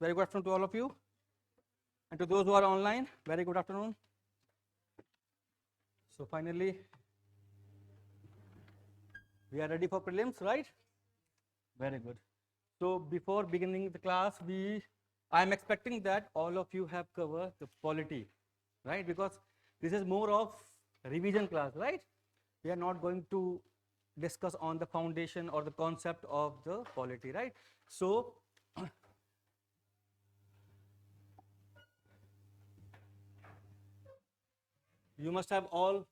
Very good afternoon to all of you. And to those who are online, very good afternoon. So finally, we are ready for prelims, right? Very good. So before beginning the class, I am expecting that all of you have covered the polity, right? Because this is more of revision class, right? We are not going to discuss on the foundation or the concept of the polity, right? So you must have all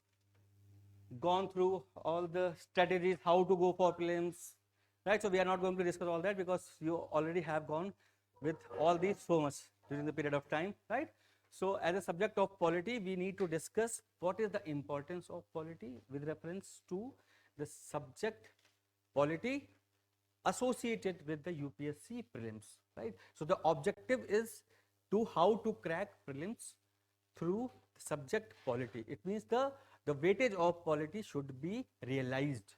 gone through all the strategies, how to go for prelims, right? So we are not going to discuss all that because you already have gone with all these so much during the period of time, right? So as a subject of polity, we need to discuss what is the importance of polity with reference to the subject polity associated with the UPSC prelims, right? So the objective is to how to crack prelims through the subject polity. It means the weightage of polity should be realized,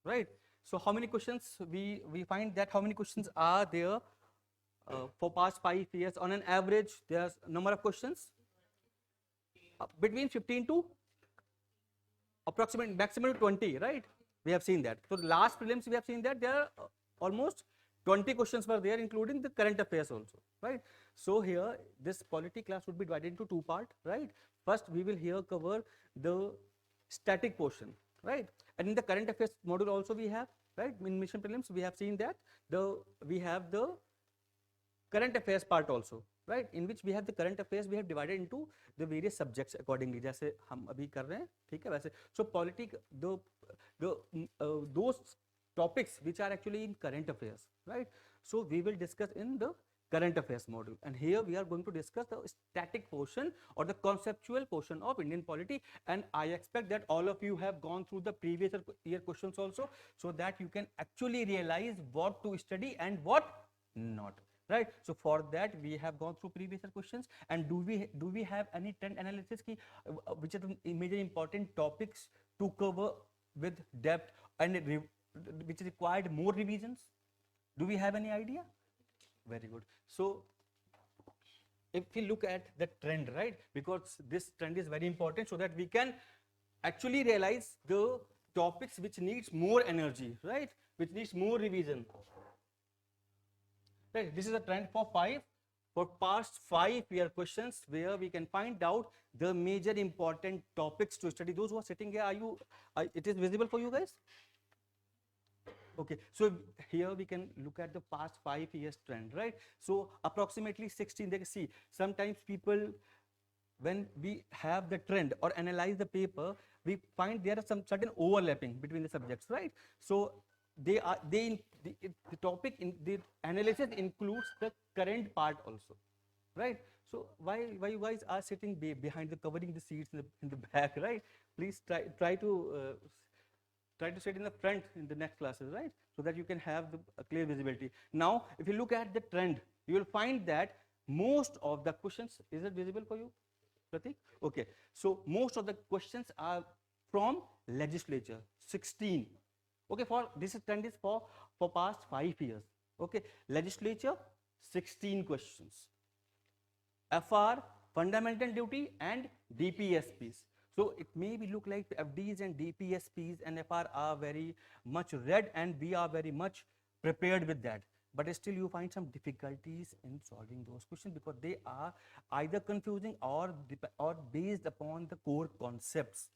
right? So how many questions we find that how many questions are there for past 5 years on an average? There's number of questions between 15 to approximately maximum 20, right? We have seen that. So the last prelims we have seen that there are almost 20 questions were there, including the current affairs also, right? So here this polity class would be divided into two parts, right? First we will here cover the static portion, right? And in the current affairs module also we have, right? In mission prelims we have seen that we have the current affairs part also, right? In which we have the current affairs, we have divided into the various subjects accordingly, जैसे हम अभी कर रहे हैं, ठीक है वैसे. So polity, those topics which are actually in current affairs, right? So we will discuss in the current affairs module, and here we are going to discuss the static portion or the conceptual portion of Indian polity, and I expect that all of you have gone through the previous year questions also, so that you can actually realize what to study and what not, right? So for that we have gone through previous questions. And do we have any trend analysis ki, which are the major important topics to cover with depth and which required more revisions? Do we have any idea? Very good. So if we look at the trend, right, because this trend is very important so that we can actually realize the topics which needs more energy, right, which needs more revision. Right, this is a trend for past 5 year questions, where we can find out the major important topics to study. Those who are sitting here, it is visible for you guys? Okay, so here we can look at the past 5 years trend, right? So approximately 16, they see sometimes people, when we have the trend or analyze the paper, we find there are some certain overlapping between the subjects, right? So the topic in the analysis includes the current part also, right? So why you guys are sitting behind the covering the seats in the back, right? Please try to sit in the front in the next classes, right? So that you can have the clear visibility. Now if you look at the trend, you will find that most of the questions, is it visible for you, Pratik? Okay, so most of the questions are from legislature, 16. Okay, for this trend is for past 5 years. Okay, legislature, 16 questions. FR, fundamental duty, and DPSPs. So it may be look like FDs and DPSPs and FR are very much read, and we are very much prepared with that. But still you find some difficulties in solving those questions because they are either confusing or based upon the core concepts,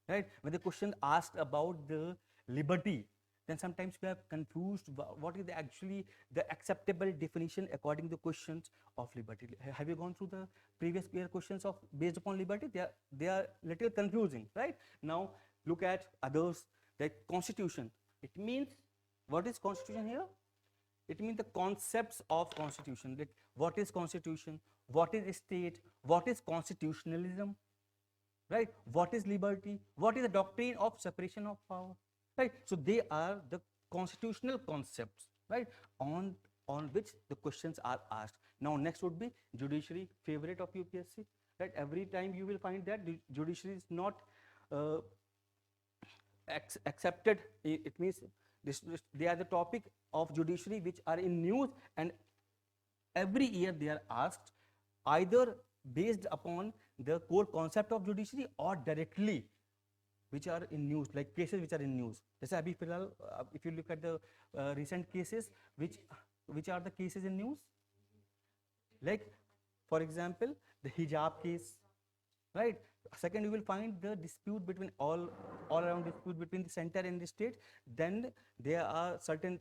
right? When the question asked about the liberty, then sometimes we are confused what is actually the acceptable definition according to questions of liberty. Have you gone through the previous year questions of based upon liberty? They are little confusing, right? Now look at others, like constitution. It means, what is constitution here? It means the concepts of constitution, like what is constitution, what is state, what is constitutionalism, right? What is liberty, what is the doctrine of separation of power, right? So they are the constitutional concepts, right, on which the questions are asked. Now next would be judiciary, favorite of UPSC, right? Every time you will find that the judiciary is not accepted. It means they are the topic of judiciary which are in news, and every year they are asked either based upon the core concept of judiciary or directly which are in news, like cases which are in news. जैसे अभी फिलहाल if you look at the recent cases, which are the cases in news, like for example the hijab case, right? Second, you will find the dispute between all around dispute between the center and the state. Then there are certain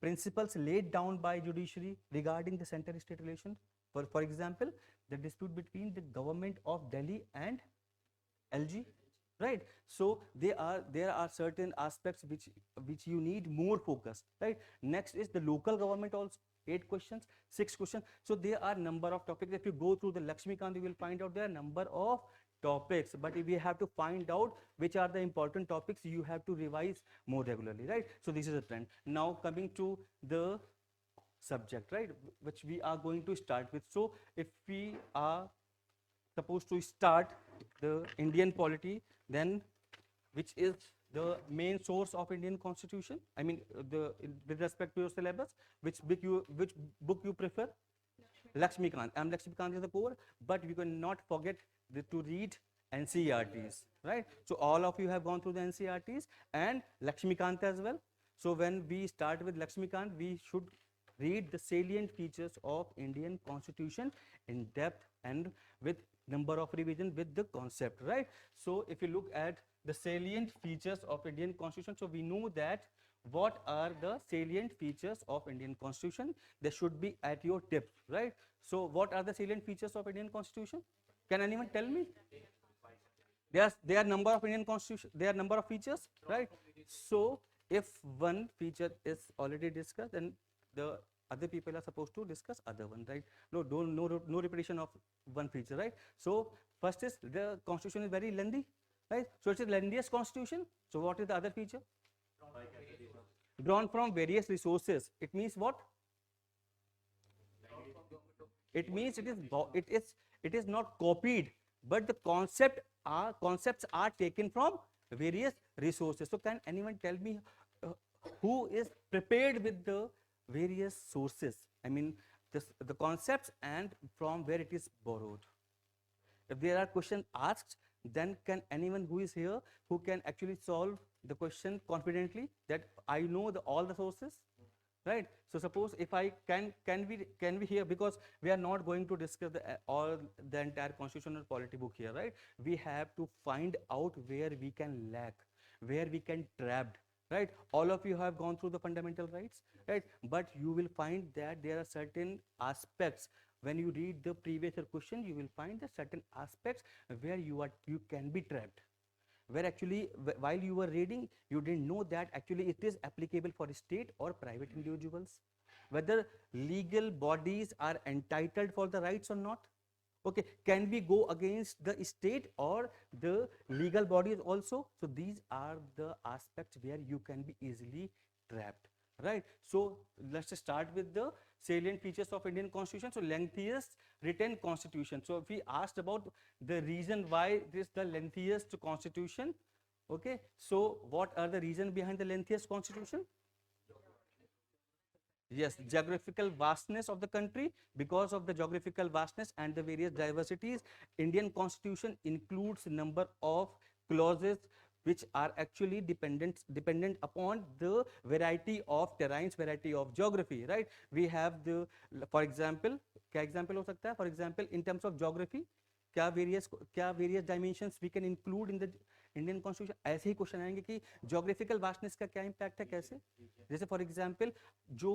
principles laid down by judiciary regarding the center state relation. For example, the dispute between the government of Delhi and LG, right? So there are certain aspects which you need more focus, right? Next is the local government also. 8 questions, 6 questions. So there are number of topics. If you go through the Lakshmikant, you will find out there are number of topics. But if you have to find out which are the important topics, you have to revise more regularly, right? So this is a trend. Now coming to the subject, right, which we are going to start with. So if we are supposed to start the Indian polity, then which is the main source of Indian constitution, I mean with respect to your syllabus, which book you prefer? Lakshmikant. Lakshmikant is the core, but you cannot forget to read NCERTs, right? So all of you have gone through the NCERTs and Lakshmikant as well. So when we start with Lakshmikant, we should read the salient features of Indian constitution in depth and with number of revision with the concept, right? So if you look at the salient features of Indian constitution, so we know that what are the salient features of Indian constitution. They should be at your tip, right? So what are the salient features of Indian constitution? Can anyone tell me? There are number of Indian constitution, there are number of features, right? So if one feature is already discussed, then the other people are supposed to discuss other one, right? No repetition of one feature, right? So first is the constitution is very lengthy, right? So it's the lengthiest constitution. So what is the other feature? Drawn from various resources. It means what? It means it is not copied, but the concepts are taken from various resources. So can anyone tell me who is prepared with the various sources? I mean the concepts and from where it is borrowed. If there are questions asked, then can anyone who is here who can actually solve the question confidently that I know all the sources, right? So suppose if I can we here, because we are not going to discuss the entire constitutional polity book here, right? We have to find out where we can lack, where we can trapped, right? All of you have gone through the fundamental rights, right? But you will find that there are certain aspects. When you read the previous year question, you will find that certain aspects where you can be trapped, where actually while you were reading you didn't know that actually it is applicable for state or private individuals, whether legal bodies are entitled for the rights or not. Okay, can we go against the state or the legal bodies also? So these are the aspects where you can be easily trapped, right? So let's start with the salient features of Indian constitution. So lengthiest written constitution. So if we asked about the reason why this the lengthiest constitution, okay, so what are the reasons behind the lengthiest constitution? Yes, geographical vastness of the country. Because of the geographical vastness and the various diversities, Indian constitution includes number of clauses which are actually dependent upon the variety of terrains, variety of geography, right? We have the, for example, क्या example हो सकता है? For example, in terms of geography, क्या various dimensions we can include in the Indian constitution? ऐसे ही question आएंगे कि geographical vastness का क्या इम्पैक्ट है, कैसे? जैसे फॉर एग्जांपल जो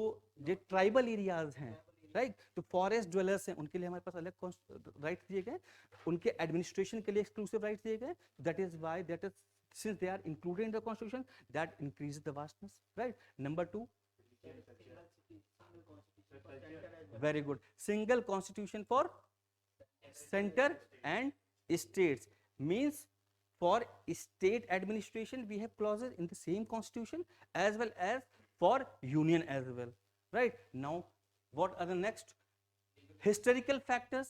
ट्राइबल एरियाज हैं, राइट, तो फॉरेस्ट ड्वेलर्स हैं, उनके लिए हमारे पास अलग राइट्स दिए गए, उनके एडमिनिस्ट्रेशन के लिए एक्सक्लूसिव राइट्स दिए गए. That is why that is since they are included in the constitution, that increases the vastness, right? Number 2, very good, single constitution for center and states. Means for state administration we have clauses in the same constitution as well as for union as well, right? Now what are the next historical factors?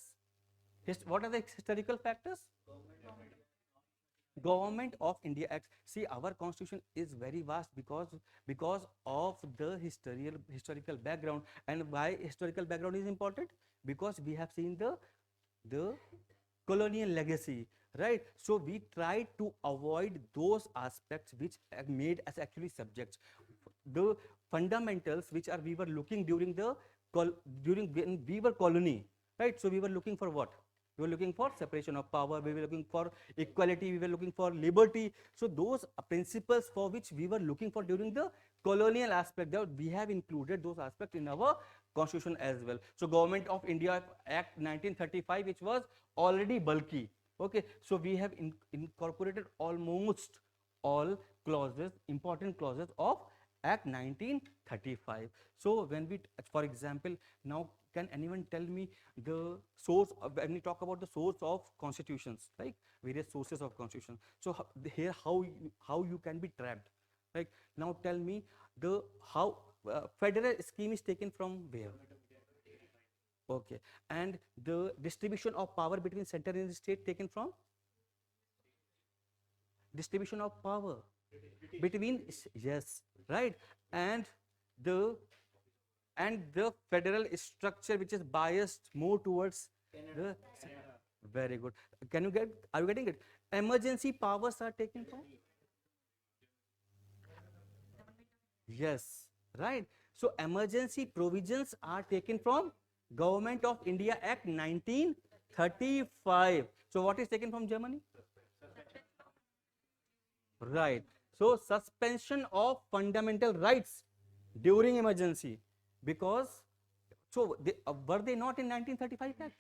What are the historical factors? Government of India Act. See, our constitution is very vast because of the historical background. And why historical background is important? Because we have seen the colonial legacy, right? So we try to avoid those aspects which made us actually subjects. The fundamentals which are we were looking during the during when we were colony, right? So we were looking for what? We were looking for separation of power, we were looking for equality, we were looking for liberty. So those principles for which we were looking for during the colonial aspect, that we have included those aspects in our constitution as well. So Government of India Act 1935, which was already bulky, okay, so we have incorporated almost all clauses, important clauses of Act 1935. So when we, for example, now can anyone tell me the source of, when we talk about the source of constitutions, like various sources of constitution, so here how you can be trapped, like now tell me the how federal scheme is taken from where? Okay, and the distribution of power between center and state taken from? Distribution of power between, yes, right, and the the federal structure which is biased more towards the, very good. Can you get, are you getting it? Emergency powers are taken from, yes, right. So emergency provisions are taken from Government of India Act 1935. So what is taken from Germany? Right. So suspension of fundamental rights during emergency, because so they, were they not in 1935 Act?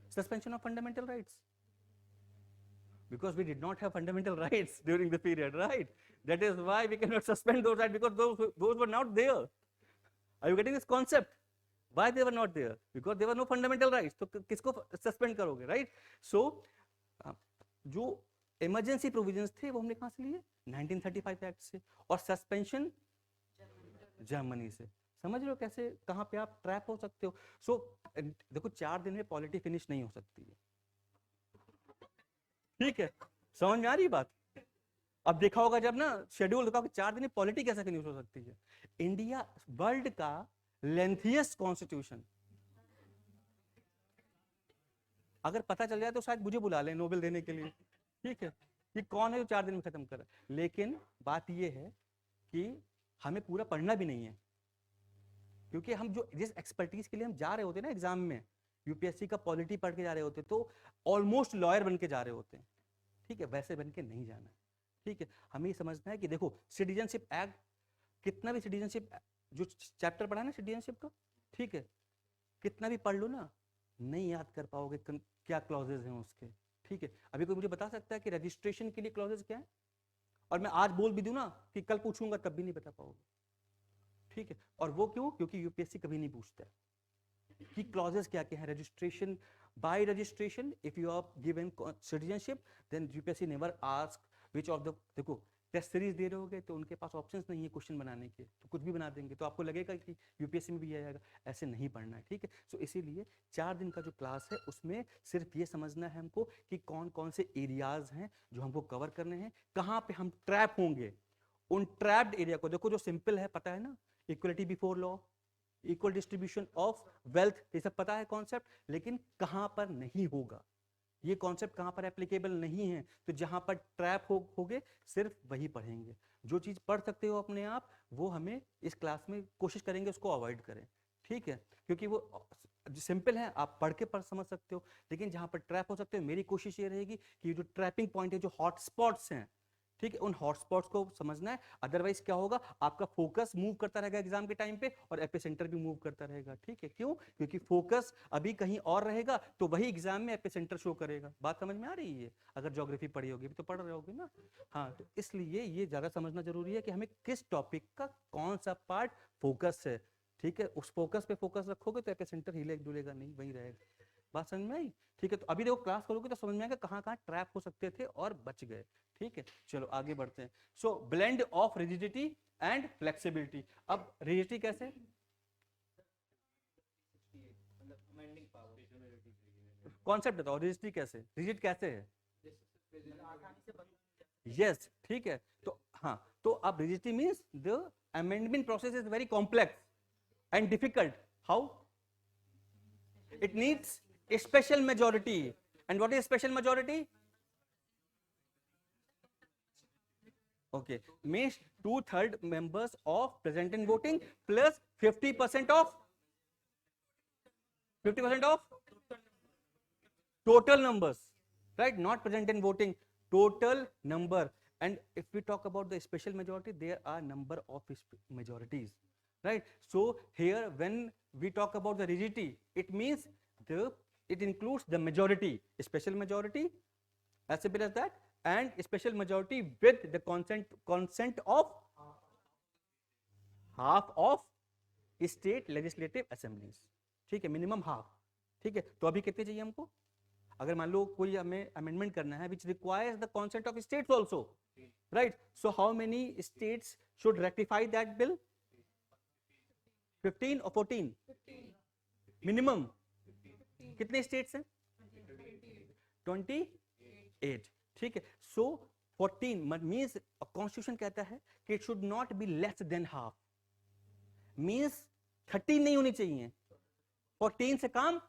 Suspension of fundamental rights, because we did not have fundamental rights during the period, right? That is why we cannot suspend those rights, because those were not there. Are you getting this concept? Why they were not there? Because there were no fundamental rights. तो किसको suspend करोगे, right? So जो emergency provisions थे वो हमने कहाँ से लिए? 1935 Act से, और suspension जर्मनी से. समझ रहे हो कैसे, कहाँ पे आप ट्रैप हो सकते हो? सो देखो 4 दिन में पॉलिटी फिनिश नहीं हो सकती है, ठीक है, समझ में आ रही बात? अब देखा होगा जब ना शेड्यूल देखा 4 दिन में पॉलिटी कैसे फिनिश हो सकती है? इंडिया वर्ल्ड का लेंथिएस्ट कॉन्स्टिट्यूशन, अगर पता चल जाए तो शायद मुझे बुला लें नोबेल देने के लिए, ठीक है, कि कौन है जो 4 दिन में खत्म कर, लेकिन बात यह है कि हमें पूरा पढ़ना भी नहीं है, क्योंकि हम जो जिस एक्सपर्टीज के लिए हम जा रहे होते हैं ना एग्जाम में, यूपीएससी का पॉलिटी पढ़ के जा रहे होते, तो ऑलमोस्ट लॉयर बन के जा रहे होते हैं, ठीक है, वैसे बन के नहीं जाना है, ठीक है. हमें ये समझना है कि देखो सिटीजनशिप एक्ट, कितना भी सिटीजनशिप जो चैप्टर पढ़ा ना सिटीजनशिप का, ठीक है, कितना भी पढ़ लो ना, नहीं याद कर पाओगे क्या क्लॉजेज हैं उसके, ठीक है. अभी कोई मुझे बता सकता है कि रजिस्ट्रेशन के लिए क्लॉजेज क्या है? और मैं आज बोल भी दूं ना कि कल पूछूंगा तब भी नहीं बता पाओगे, ठीक है. और वो क्यों? क्योंकि यूपीएससी कभी नहीं पूछता कि क्लॉजेस क्या क्या है. Registration, by registration if you are given citizenship, then UPSC never ask which of the, देखो टेस्ट सीरीज दे रहे होगे तो उनके पास ऑप्शंस नहीं है क्वेश्चन बनाने के, तो कुछ भी बना देंगे, तो आपको लगेगा कि यूपीएससी में भी आएगा, ऐसे नहीं पढ़ना है, ठीक है. सो इसीलिए 4 दिन का जो क्लास है उसमें सिर्फ ये समझना है हमको कि कौन कौन से एरियाज हैं जो हमको कवर करने हैं, कहाँ पे हम ट्रैप होंगे, उन ट्रैप्ड एरिया को देखो. जो सिंपल है पता है ना, equality before law, equal distribution of wealth, ये सब पता है कॉन्सेप्ट, लेकिन कहां पर नहीं होगा, ये कॉन्सेप्ट कहां पर एप्लीकेबल नहीं है, तो जहां पर ट्रैप होगे सिर्फ वही पढ़ेंगे. जो चीज पढ़ सकते हो अपने आप, वो हमें इस क्लास में कोशिश करेंगे उसको अवॉइड करें, ठीक है, क्योंकि वो सिंपल है, आप पढ़ के पढ़ समझ सकते हो, लेकिन जहां पर ट्रैप हो सकते हो, मेरी कोशिश ये रहेगी कि जो ट्रैपिंग पॉइंट है, जो हॉटस्पॉट्स हैं, ठीक है, उन हॉटस्पॉट्स को समझना है. अदरवाइज क्या होगा, आपका फोकस मूव करता रहेगा एग्जाम के टाइम पे, और एपिसेंटर भी मूव करता रहेगा, ठीक है. क्यों? क्योंकि फोकस अभी कहीं और रहेगा, तो वही एग्जाम में एपिसेंटर शो करेगा. बात समझ में आ रही है? अगर ज्योग्राफी पढ़ी होगी तो पढ़ रहे होगे ना, हाँ, तो इसलिए ये ज्यादा समझना जरूरी है कि हमें किस टॉपिक का कौन सा पार्ट फोकस है, ठीक है. उस फोकस पे फोकस रखोगे तो एपिसेंटर हिले डुलेगा नहीं, वही रहेगा. बात समझ में आई? ठीक है, तो अभी देखो क्लास करोगे तो समझ में आएगा कहाँ कहाँ ट्रैप हो सकते थे और बच गए, ठीक है. चलो आगे बढ़ते हैं. So blend of rigidity and flexibility. अब रिजिडिटी कैसे, कॉन्सेप्ट बताओ, रिजिडिटी कैसे, रिजिड कैसे है? यस, ठीक है। तो हाँ, तो अब rigidity means the amendment process is very complex and difficult. How? It needs a special majority. And what is special majority? Okay, means 2/3 members of present in voting plus 50% of 50% of total numbers, right? Not present in voting, total number. And if we talk about the special majority, there are number of majorities, right? So here when we talk about the rigidity, it means it includes the majority, special majority, as simple as that, and special majority with the consent of half of state legislative assemblies, ठीक है, minimum half, ठीक है। तो अभी कितने चाहिए हमको? अगर मान लो कोई हमें अमेंडमेंट करना है which requires the consent of states also, right? So how many states should ratify that bill? 15 or 14? Minimum कितने स्टेट्स हैं? 28, ठीक है। सो 14 मीन्स कॉन्स्टिट्यूशन कहता है कि it should not be less than half, means 13 नहीं होनी चाहिए, 14 से कम।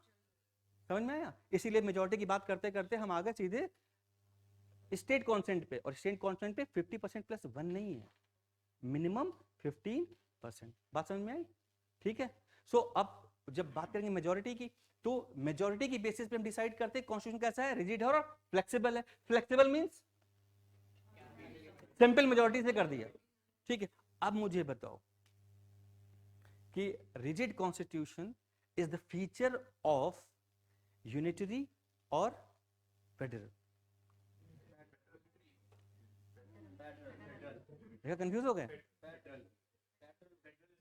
समझ में आया? इसीलिए मेजोरिटी की बात करते करते हम आ गए सीधे स्टेट कॉन्सेंट पे, और स्टेट कॉन्सेंट पे 50% प्लस 1 नहीं है, मिनिमम 15%। बात समझ में आई? ठीक है। सो अब जब बात करेंगे मेजोरिटी की, तो मेजोरिटी की बेसिस पे हम डिसाइड करते हैं कॉन्स्टिट्यूशन कैसा है, रिजिड है और फ्लेक्सिबल है। फ्लेक्सिबल मींस सिंपल मेजोरिटी से कर दिया, ठीक है। अब मुझे बताओ कि rigid constitution is the feature of unitary और फेडरल? कंफ्यूज हो गए?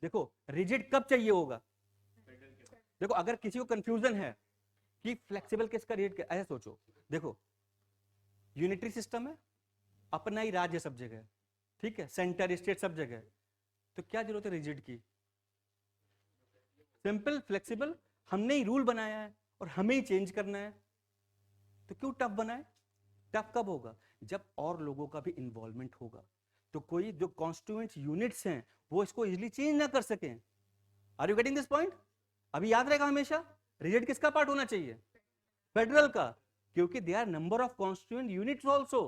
देखो रिजिड कब चाहिए होगा? देखो अगर किसी को कंफ्यूजन है कि फ्लेक्सिबल किसका रिजिड, ऐसे सोचो, देखो यूनिटरी सिस्टम है, अपना ही राज्य सब जगह, ठीक है, सेंटर स्टेट सब जगह, तो क्या जरूरत है रिजिड की? सिंपल फ्लेक्सिबल हमने ही रूल बनाया है और हमें ही चेंज करना है, तो क्यों टफ बनाए? टफ कब होगा? जब और लोगों का भी इन्वॉल्वमेंट होगा, तो कोई जो कॉन्स्टिट्यूएंट यूनिट्स हैं वो इसको इजीली चेंज ना कर सकें। Are you getting this point? अभी याद रहेगा हमेशा, रिजिड किसका पार्ट होना चाहिए? फेडरल का, क्योंकि they are number of constituent units also.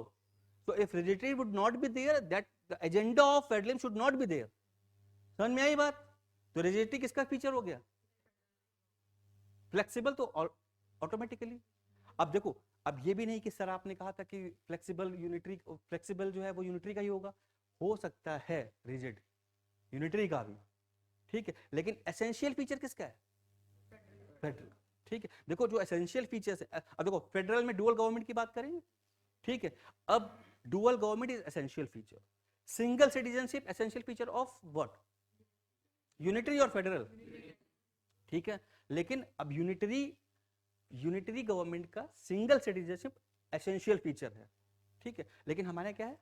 So if rigidity would not be there, that the agenda of federalism should not be there. समझ में आई बात? तो रिजिडिटी किसका फीचर हो गया? फ्लेक्सिबल तो ऑटोमेटिकली। अब देखो, अब ये भी नहीं कि सर आपने कहा था कि फ्लेक्सिबल यूनिटरी, फ्लेक्सिबल जो है वो यूनिटरी का ही होगा, हो सकता है रिजिड यूनिटरी का भी, ठीक है, लेकिन एसेंशियल फीचर किसका है? फेडरल, ठीक है। देखो जो एसेंशियल फीचर्स है, अब देखो फेडरल में डुअल गवर्नमेंट की बात करेंगे, ठीक है। अब dual government is essential feature, single citizenship essential feature of what? Unitary और फेडरल, ठीक है। लेकिन अब यूनिटरी गवर्नमेंट का सिंगल सिटीजनशिप एसेंशियल फीचर है, ठीक है, लेकिन हमारे क्या है?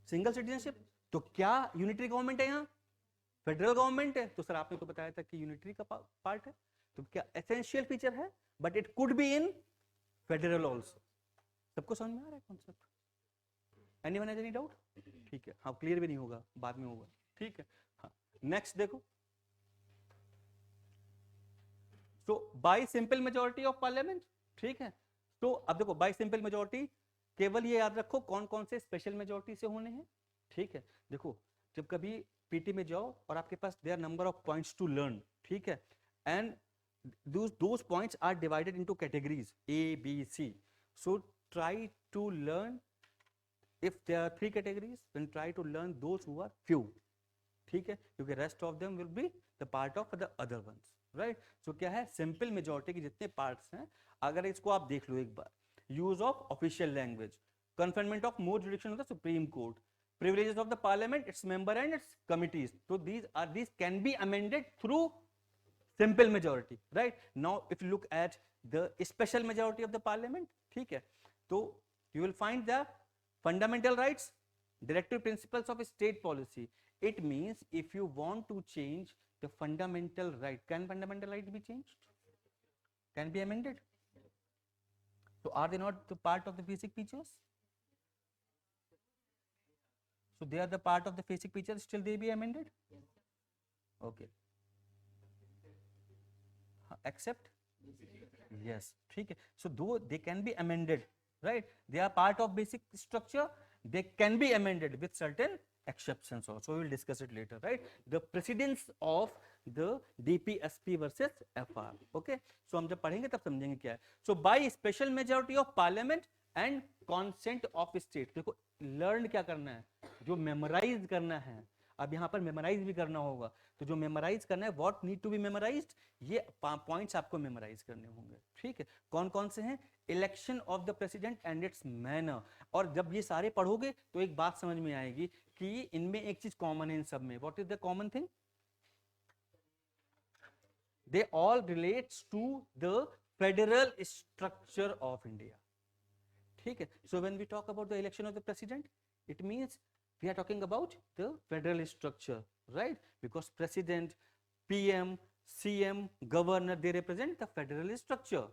Single citizenship. तो क्या यूनिटरी गवर्नमेंट है यहाँ? फेडरल गवर्नमेंट है। तो सर आपने तो बताया था कि यूनिटरी का पार्ट है, तो क्या एसेंशियल फीचर है, but it could be in federal also. सबको समझ में आ रहा है concept? Anyone has any doubt? ठीक है, हाँ क्लियर भी नहीं होगा, बाद में होगा, ठीक है। हाँ नेक्स्ट देखो, तो bye simple majority of parliament, ठीक है। तो अब देखो बाय सिंपल मेजोरिटी, केवल ये याद रखो कौन कौन से स्पेशल मेजोरिटी से होने हैं, ठीक है। देखो जब कभी पीटी में जाओ और आपके पास there number of points to learn, ठीक है, and those points are divided into categories A, B, C. So try to learn, if there are 3 categories, then try to learn those who are few, ठीक है, क्योंकि rest of them will be the part of the other ones, right? So क्या है, simple majority के जितने parts हैं, अगर इसको आप देख लो एक बार, use of official language, conferment of more jurisdiction of the supreme court, privileges of the parliament, its member and its committees. So these can be amended through simple majority, right? Now if you look at the special majority of the parliament, ठीक है, तो you will find the fundamental rights, directive principles of state policy. It means if you want to change the fundamental right, can fundamental rights be changed? Can be amended? So are they not the part of the basic features? So they are the part of the basic feature, still they be amended? Okay. Except? Yes. Okay. So though they can be amended, right? They are part of basic structure, they can be amended with certain exceptions also. We will discuss it later, right? The precedence of the DPSP versus FR. Okay. So हम जब पढ़ेंगे तब समझेंगे क्या है. So by special majority of parliament and consent of state. देखो learn क्या करना है, जो memorize करना है. अब यहाँ पर मेमोराइज भी करना होगा, तो जो मेमोराइज करना है what need to be memorised, ये पॉइंट्स आपको मेमोराइज करने होंगे. ठीक है, कौन कौन से हैं? Election of the president and its manner. और जब ये सारे पढ़ोगे तो एक बात समझ में आएगी कि इनमें एक चीज कॉमन है इन सब में. What is the common thing? They all relates to the federal structure of India. ठीक है, so when we talk about the election of the president, it means we are talking about the federal structure, right? Because president, PM, CM, governor, they represent the federal structure,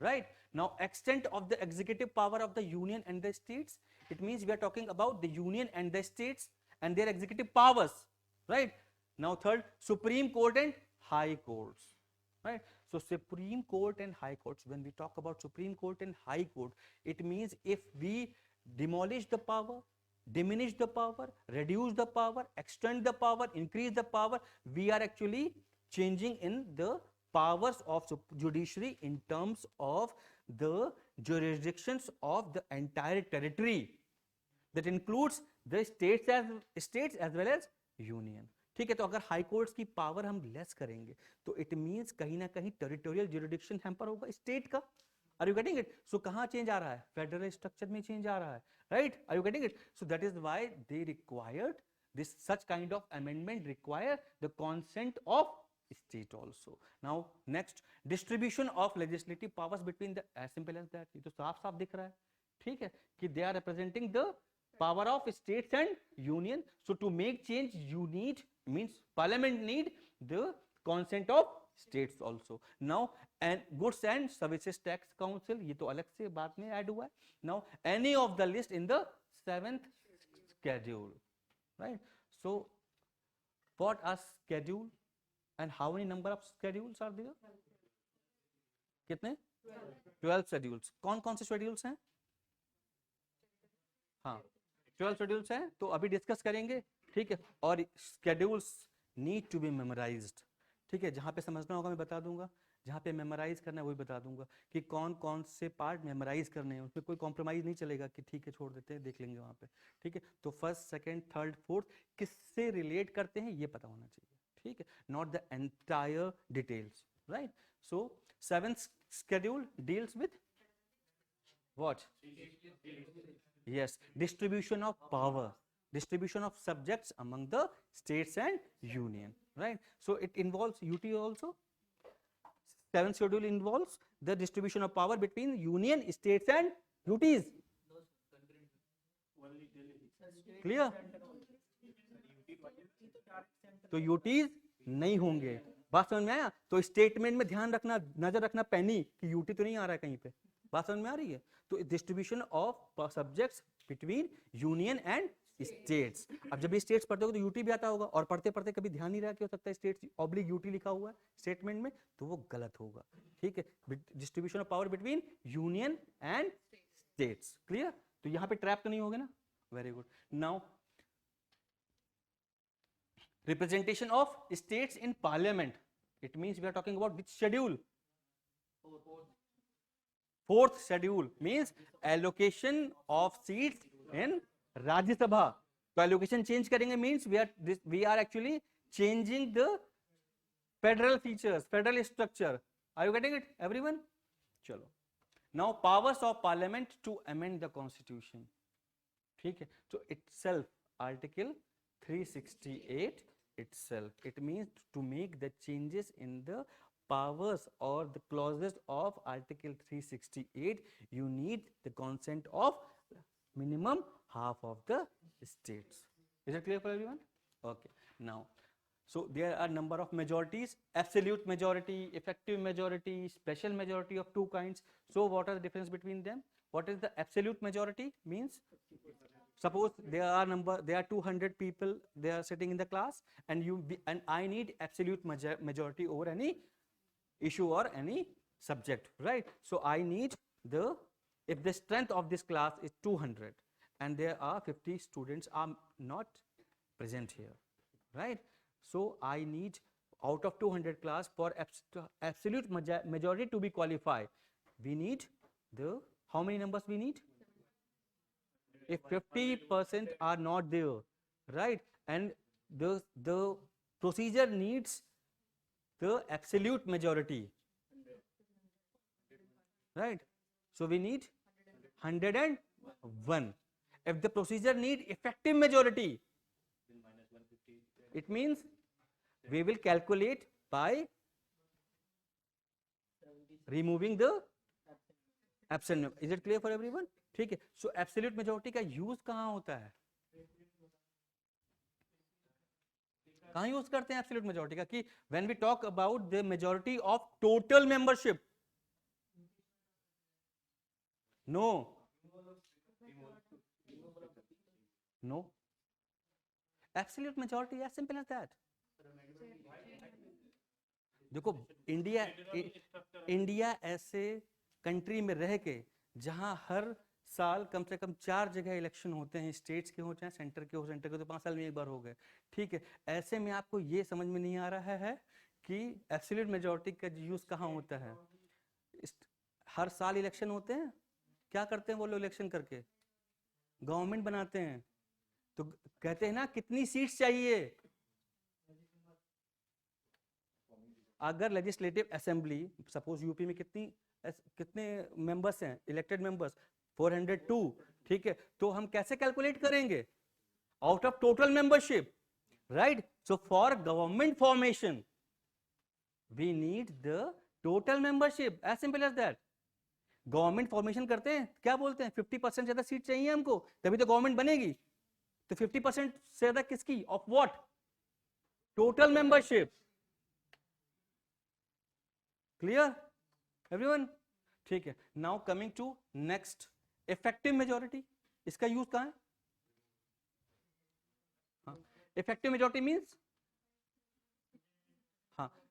right? Now extent of the executive power of the union and the states, it means we are talking about the union and the states and their executive powers, right? Now third, supreme court and high courts, right? So supreme court and high courts, when we talk about supreme court and high court, it means if we demolish the power, diminish the power, reduce the power, extend the power, increase the power, we are actually changing in the powers of judiciary in terms of the jurisdictions of the entire territory. That includes the states as well as union. ठीक है, तो अगर high courts की power हम less करेंगे तो it means कहीं ना कहीं टेरिटोरियल ज्यूरिडिक्शन हैम्पर होगा स्टेट का. Are you getting it? So कहाँ चेंज आ रहा है? फेडरल स्ट्रक्चर में चेंज आ रहा है, right? Are you getting it? So that is why they required this such kind of amendment require the consent of state also. Now next, distribution of legislative powers between the, as simple as that. ये तो साफ साफ दिख रहा है, ठीक है, कि they are representing the power of states and union. So to make change you need, means parliament need the consent of states also. Now and goods and services tax council, ये तो अलग से बाद में ऐड हुआ है. Now any of the list in the 7th schedule, right? So what are schedule and how many number of schedules are there? कितने? 12 schedules. कौन कौन से schedules हैं? हाँ 12 schedules हैं, तो अभी डिस्कस करेंगे, ठीक है. और schedules need to be memorized. ठीक है, जहाँ पे समझना होगा मैं बता दूंगा, जहाँ पे मेमोराइज करना है वही बता दूंगा कि कौन कौन से पार्ट मेमोराइज करने हैं. उसमें कोई कॉम्प्रोमाइज नहीं चलेगा कि ठीक है छोड़ देते हैं, देख लेंगे वहाँ पे. ठीक है, तो फर्स्ट सेकंड थर्ड फोर्थ किससे रिलेट करते हैं ये पता होना चाहिए. ठीक है, not the entire details, right? So 7th schedule deals with what? Yes, distribution of power, distribution of subjects among the states and union, right? So it involves UT also. 7th schedule involves the distribution of power between union, states and UTs. Clear? तो UTs नहीं होंगे. बात समझ में आया? तो statement में ध्यान रखना, नजर रखना पैनी कि UT तो नहीं आ रहा है कहीं पे. बात समझ में आ रही है? तो distribution of subjects between union and states. अब जब ये स्टेट्स पढ़ते हो तो यूटी भी आता होगा, और पढ़ते पढ़ते कभी ध्यान नहीं रहा कि हो सकता है स्टेट्स ऑब्लिक यूटी लिखा हुआ है स्टेटमेंट में, तो वो गलत होगा. ठीक है, distribution of power between union and states. Clear? तो यहाँ पे ट्रैप तो नहीं होगा ना? Very good. Now representation of states in parliament, it means we are talking about which schedule? 4th schedule means allocation of seats in Rajya Sabha. तो allocation change करेंगे means we are actually changing the federal features, federal structure. Are you getting it, everyone? चलो. Now powers of parliament to amend the constitution. ठीक है, so itself article 368 itself, it means to make the changes in the powers or the clauses of article 368 you need the consent of minimum half of the states. Is it clear for everyone? Okay. Now so there are number of majorities: absolute majority, effective majority, special majority of two kinds. So what are the difference between them? What is the absolute majority? Means Suppose there are 200 people, they are sitting in the class, and I need absolute majority over any issue or any subject, right? So I need if the strength of this class is 200 and there are 50 students are not present here, right? So I need out of 200 class for absolute majority to be qualified, we need how many numbers we need? If 50% are not there, right, and the procedure needs the absolute majority, right? So we need 101. If the procedure need effective majority, it means we will calculate by removing the absent. Is it clear for everyone? ठीक है. So absolute majority का use कहाँ होता है? कहाँ use करते हैं absolute majority का? कि when we talk about the majority of total membership. No. No. Absolute majority as simple as that. देखो इंडिया ऐसे कंट्री में रह के जहां हर साल कम से कम 4 जगह इलेक्शन होते हैं, स्टेट्स के हो चाहे सेंटर के हो, सेंटर के तो 5 साल में एक बार हो गए, ठीक है. ऐसे में आपको ये समझ में नहीं आ रहा है कि एब्सोल्यूट मेजॉरिटी का यूज कहाँ होता है. हर साल इलेक्शन होते हैं, क्या करते हैं वो लोग इलेक्शन करके? गवर्नमेंट बनाते हैं. तो कहते हैं ना कितनी सीट्स चाहिए. अगर लेजिस्लेटिव असेंबली सपोज यूपी में कितने मेंबर्स हैं इलेक्टेड मेंबर्स? 402, ठीक है. तो हम कैसे कैलकुलेट करेंगे? Out of total membership, right. So for government formation we need the total membership, as simple as that. Government formation करते हैं, क्या बोलते हैं? 50% ज्यादा सीट चाहिए हमको, तभी तो गवर्नमेंट बनेगी. तो 50% से ज्यादा किसकी? Of what? Total membership. Clear everyone? ठीक है. Now coming to next, effective majority. इसका यूज कहां है? Effective majority means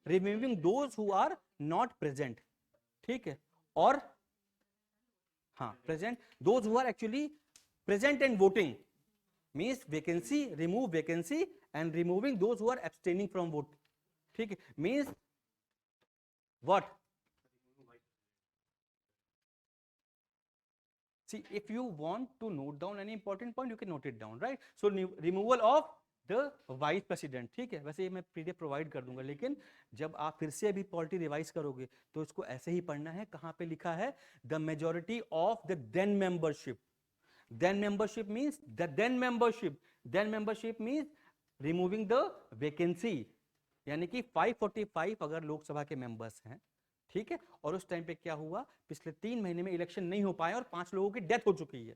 removing those who are not present, ठीक है. और present, those who are actually present and voting means vacancy, remove vacancy and removing those who are abstaining from vote, ठीक है. Means what? See, if you want to note down any important point, you can note it down, right? So removal of the vice president, ठीक है. वैसे ये मैं PDF provide कर दूंगा, लेकिन जब आप फिर से अभी पॉलिटी रिवाइज करोगे तो इसको ऐसे ही पढ़ना है. कहां पे लिखा है? The majority of the then membership. Then membership means the then membership. Then membership means removing the vacancy, यानी कि 545 अगर लोकसभा के मेंबर्स हैं, ठीक है, और उस टाइम पे क्या हुआ, पिछले 3 महीने में इलेक्शन नहीं हो पाए और 5 लोगों की डेथ हो चुकी है,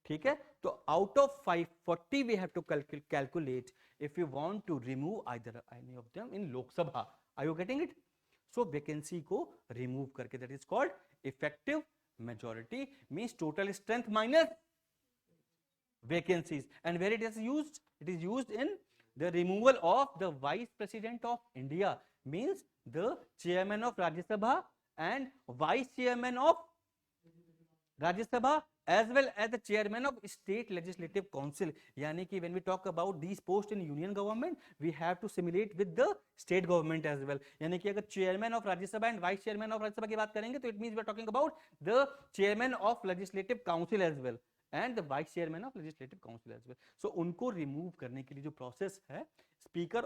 ठीक है. तो out of 540 we have to calculate if you want to remove either any of them in Lok Sabha. Are you getting it? So vacancy को रिमूव करके, that is called effective majority. Means total strength minus vacancies. And where it is used? It is used in the removal of the vice president of India, means the chairman of Rajya Sabha and vice chairman of Rajya Sabha as well as the chairman of state legislative council. yani ki when we talk about these posts in union government, we have to simulate with the state government as well. yani ki agar chairman of Rajya Sabha and vice chairman of Rajya Sabha की बात करेंगे तो it means we are talking about the chairman of legislative council as well and the vice chairman of legislative council as well. So उनको remove करने के लिए जो process है, speaker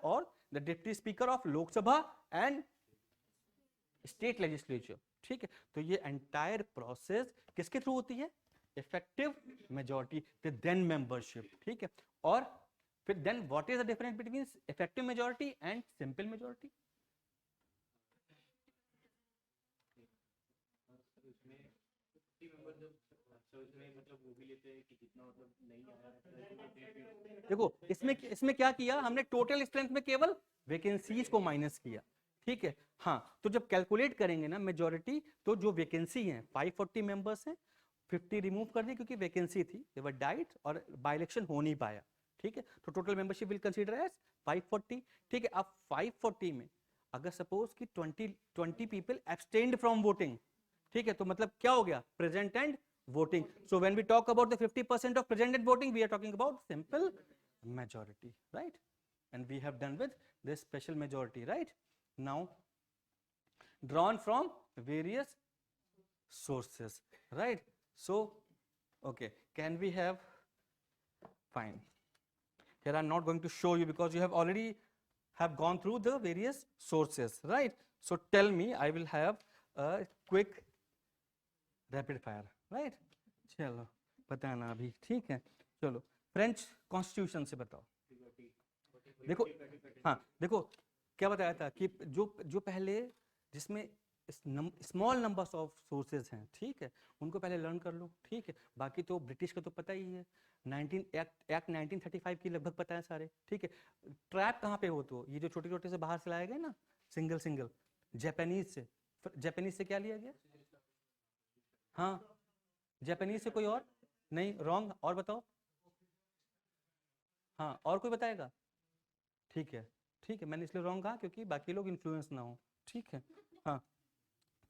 और the deputy speaker of Lok Sabha and state legislature, ठीक है. तो ये entire process किसके थ्रू होती है? Effective majority, the then membership, ठीक है. और फिर then what is the difference between effective majority and simple majority? देखो इसमें क्या किया हमने? टोटल स्ट्रेंथ में केवल वैकेंसीज को माइनस किया, ठीक है. हाँ, तो जब कैलकुलेट करेंगे ना मेजॉरिटी, तो जो वैकेंसी है 540 मेंबर्स हैं 50 रिमूव कर दी क्योंकि वैकेंसी थी, दे वर डाइट और बाय इलेक्शन हो नहीं पाया, ठीक है, तो total membership will consider as 540, ठीक है। अब 540 में अगर सपोज कि 20 पीपल एब्सटेन्ड फ्रॉम वोटिंग, ठीक है, तो मतलब क्या हो गया, present and voting. So when we talk about the 50% of present and voting, we are talking about simple majority, right? And we have done with this special majority, right? Now drawn from various sources, right? So okay, can we have, fine, here I'm not going to show you because you have already have gone through the various sources, right? So tell me, I will have a quick rapid fire, right? चलो बताना अभी, ठीक है, चलो French constitution से बताओ। देखो, हाँ देखो क्या बताया था कि जो पहले जिसमें स्मॉल नंबर्स ऑफ सोर्सेज हैं, ठीक है, उनको पहले लर्न कर लो, ठीक है, बाकी तो ब्रिटिश का तो पता ही है, 1935 की लगभग पता है सारे, ठीक है। ट्रैप कहाँ पे हो, तो ये जो छोटे छोटे से बाहर से लाए गए ना, सिंगल सिंगल, जापानीज से क्या लिया गया, हाँ जापानीज से, कोई और नहीं, रॉन्ग, और बताओ, हाँ और कोई बताएगा, ठीक है, ठीक है, मैंने इसलिए रॉन्ग कहा क्योंकि बाकी लोग इन्फ्लुएंस ना हो, ठीक है, हाँ,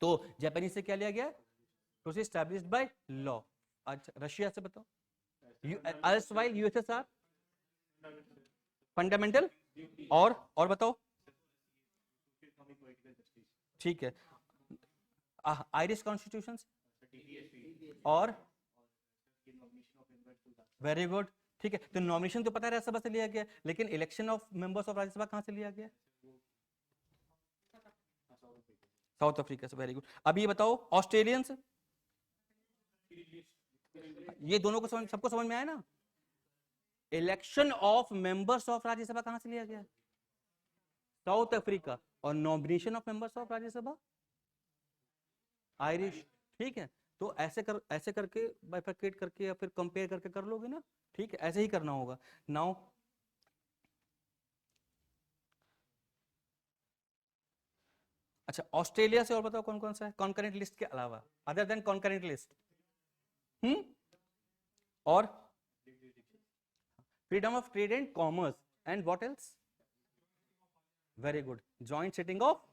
तो जापानीज से क्या लिया गया, तो एस्टैब्लिश्ड बाय लॉ। अच्छा रशिया से बताओ, यूएसएसआर फंडामेंटल, और बताओ, ठीक है, आयरिश कॉन्स्टिट्यूशन, और वेरी गुड, ठीक है, तो नॉमिनेशन तो पता है राज्यसभा से लिया गया, लेकिन election of members of Rajya Sabha कहां से लिया गया, साउथ अफ्रीका से, वेरी गुड। अभी ये बताओ ऑस्ट्रेलियंस, ये दोनों को समझ, सबको समझ में आया ना, election of members of Rajya Sabha कहां से लिया गया, साउथ अफ्रीका, और nomination of members of Rajya Sabha Irish, ठीक है, तो ऐसे करके बाइफरकेट करके या फिर कंपेयर करके कर लोगे ना, ठीक है, ऐसे ही करना होगा। नाउ अच्छा ऑस्ट्रेलिया से और बताओ कौन कौन सा है कॉन्करेंट लिस्ट के अलावा, अदर देन कॉन्करेंट लिस्ट, और freedom of trade and commerce, and what else, very good, joint sitting of,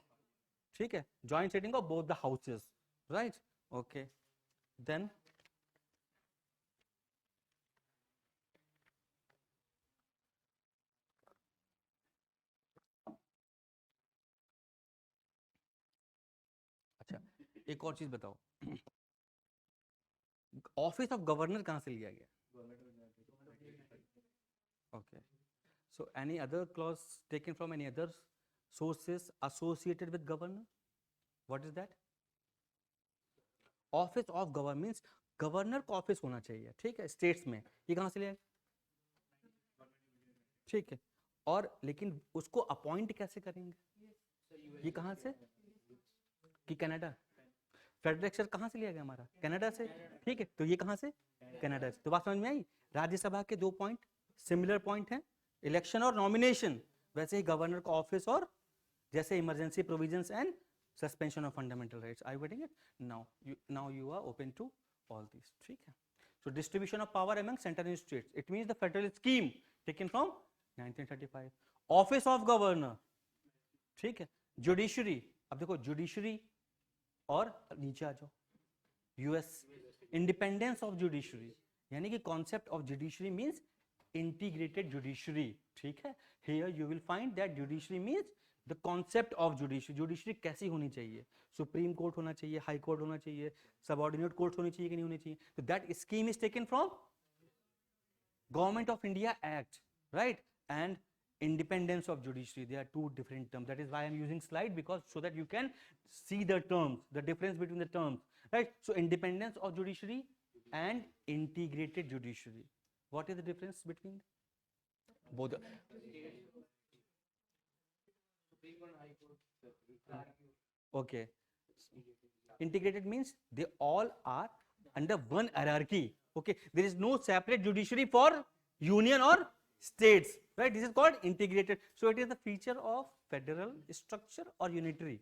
ठीक है, joint sitting of both the houses, right, okay, then अच्छा एक और चीज बताओ, ऑफिस ऑफ गवर्नर कहां से लिया गया, okay, so any other clause taken from any other sources associated with governor, what is that, office of governor means governor का ऑफिस होना चाहिए, ठीक है, स्टेट्स में, ये कहां से लिया, ठीक है, और लेकिन उसको अपॉइंट कैसे करेंगे, ये कहां से, कि कनाडा, फेडरल स्ट्रक्चर कहां से लिया गया हमारा, कनाडा से, ठीक है, तो ये कहां से, कनाडा से, तो बात समझ में आई, राज्यसभा के दो पॉइंट सिमिलर पॉइंट हैं, इलेक्शन और नॉमिनेशन, वैसे ही गवर्नर का ऑफिस और जैसे emergency provisions and suspension of fundamental rights, I waiting it, now you are open to all this, ठीक है। So distribution of power among central and states, it means the federal scheme taken from 1935, office of governor, ठीक है, judiciary, अब देखो judiciary और नीचे आ जाओ, US, independence of judiciary, यानी कि concept of judiciary means integrated judiciary, ठीक है, here you will find that judiciary means the concept of judiciary, judiciary कैसी होनी चाहिए, सुप्रीम कोर्ट होना चाहिए, हाई कोर्ट होना चाहिए, सबऑर्डिनेट कोर्ट होनी चाहिए कि नहीं होनी चाहिए, तो that scheme is taken from government of India act, right, and independence of judiciary, they are two different terms, that is why I am using slide, because so that you can see the terms, the difference between the terms, right, so independence of judiciary and integrated judiciary, what is the difference between both, okay, integrated means they all are under one hierarchy, okay, there is no separate judiciary for union or states, right, this is called integrated, so it is the feature of federal structure or unitary,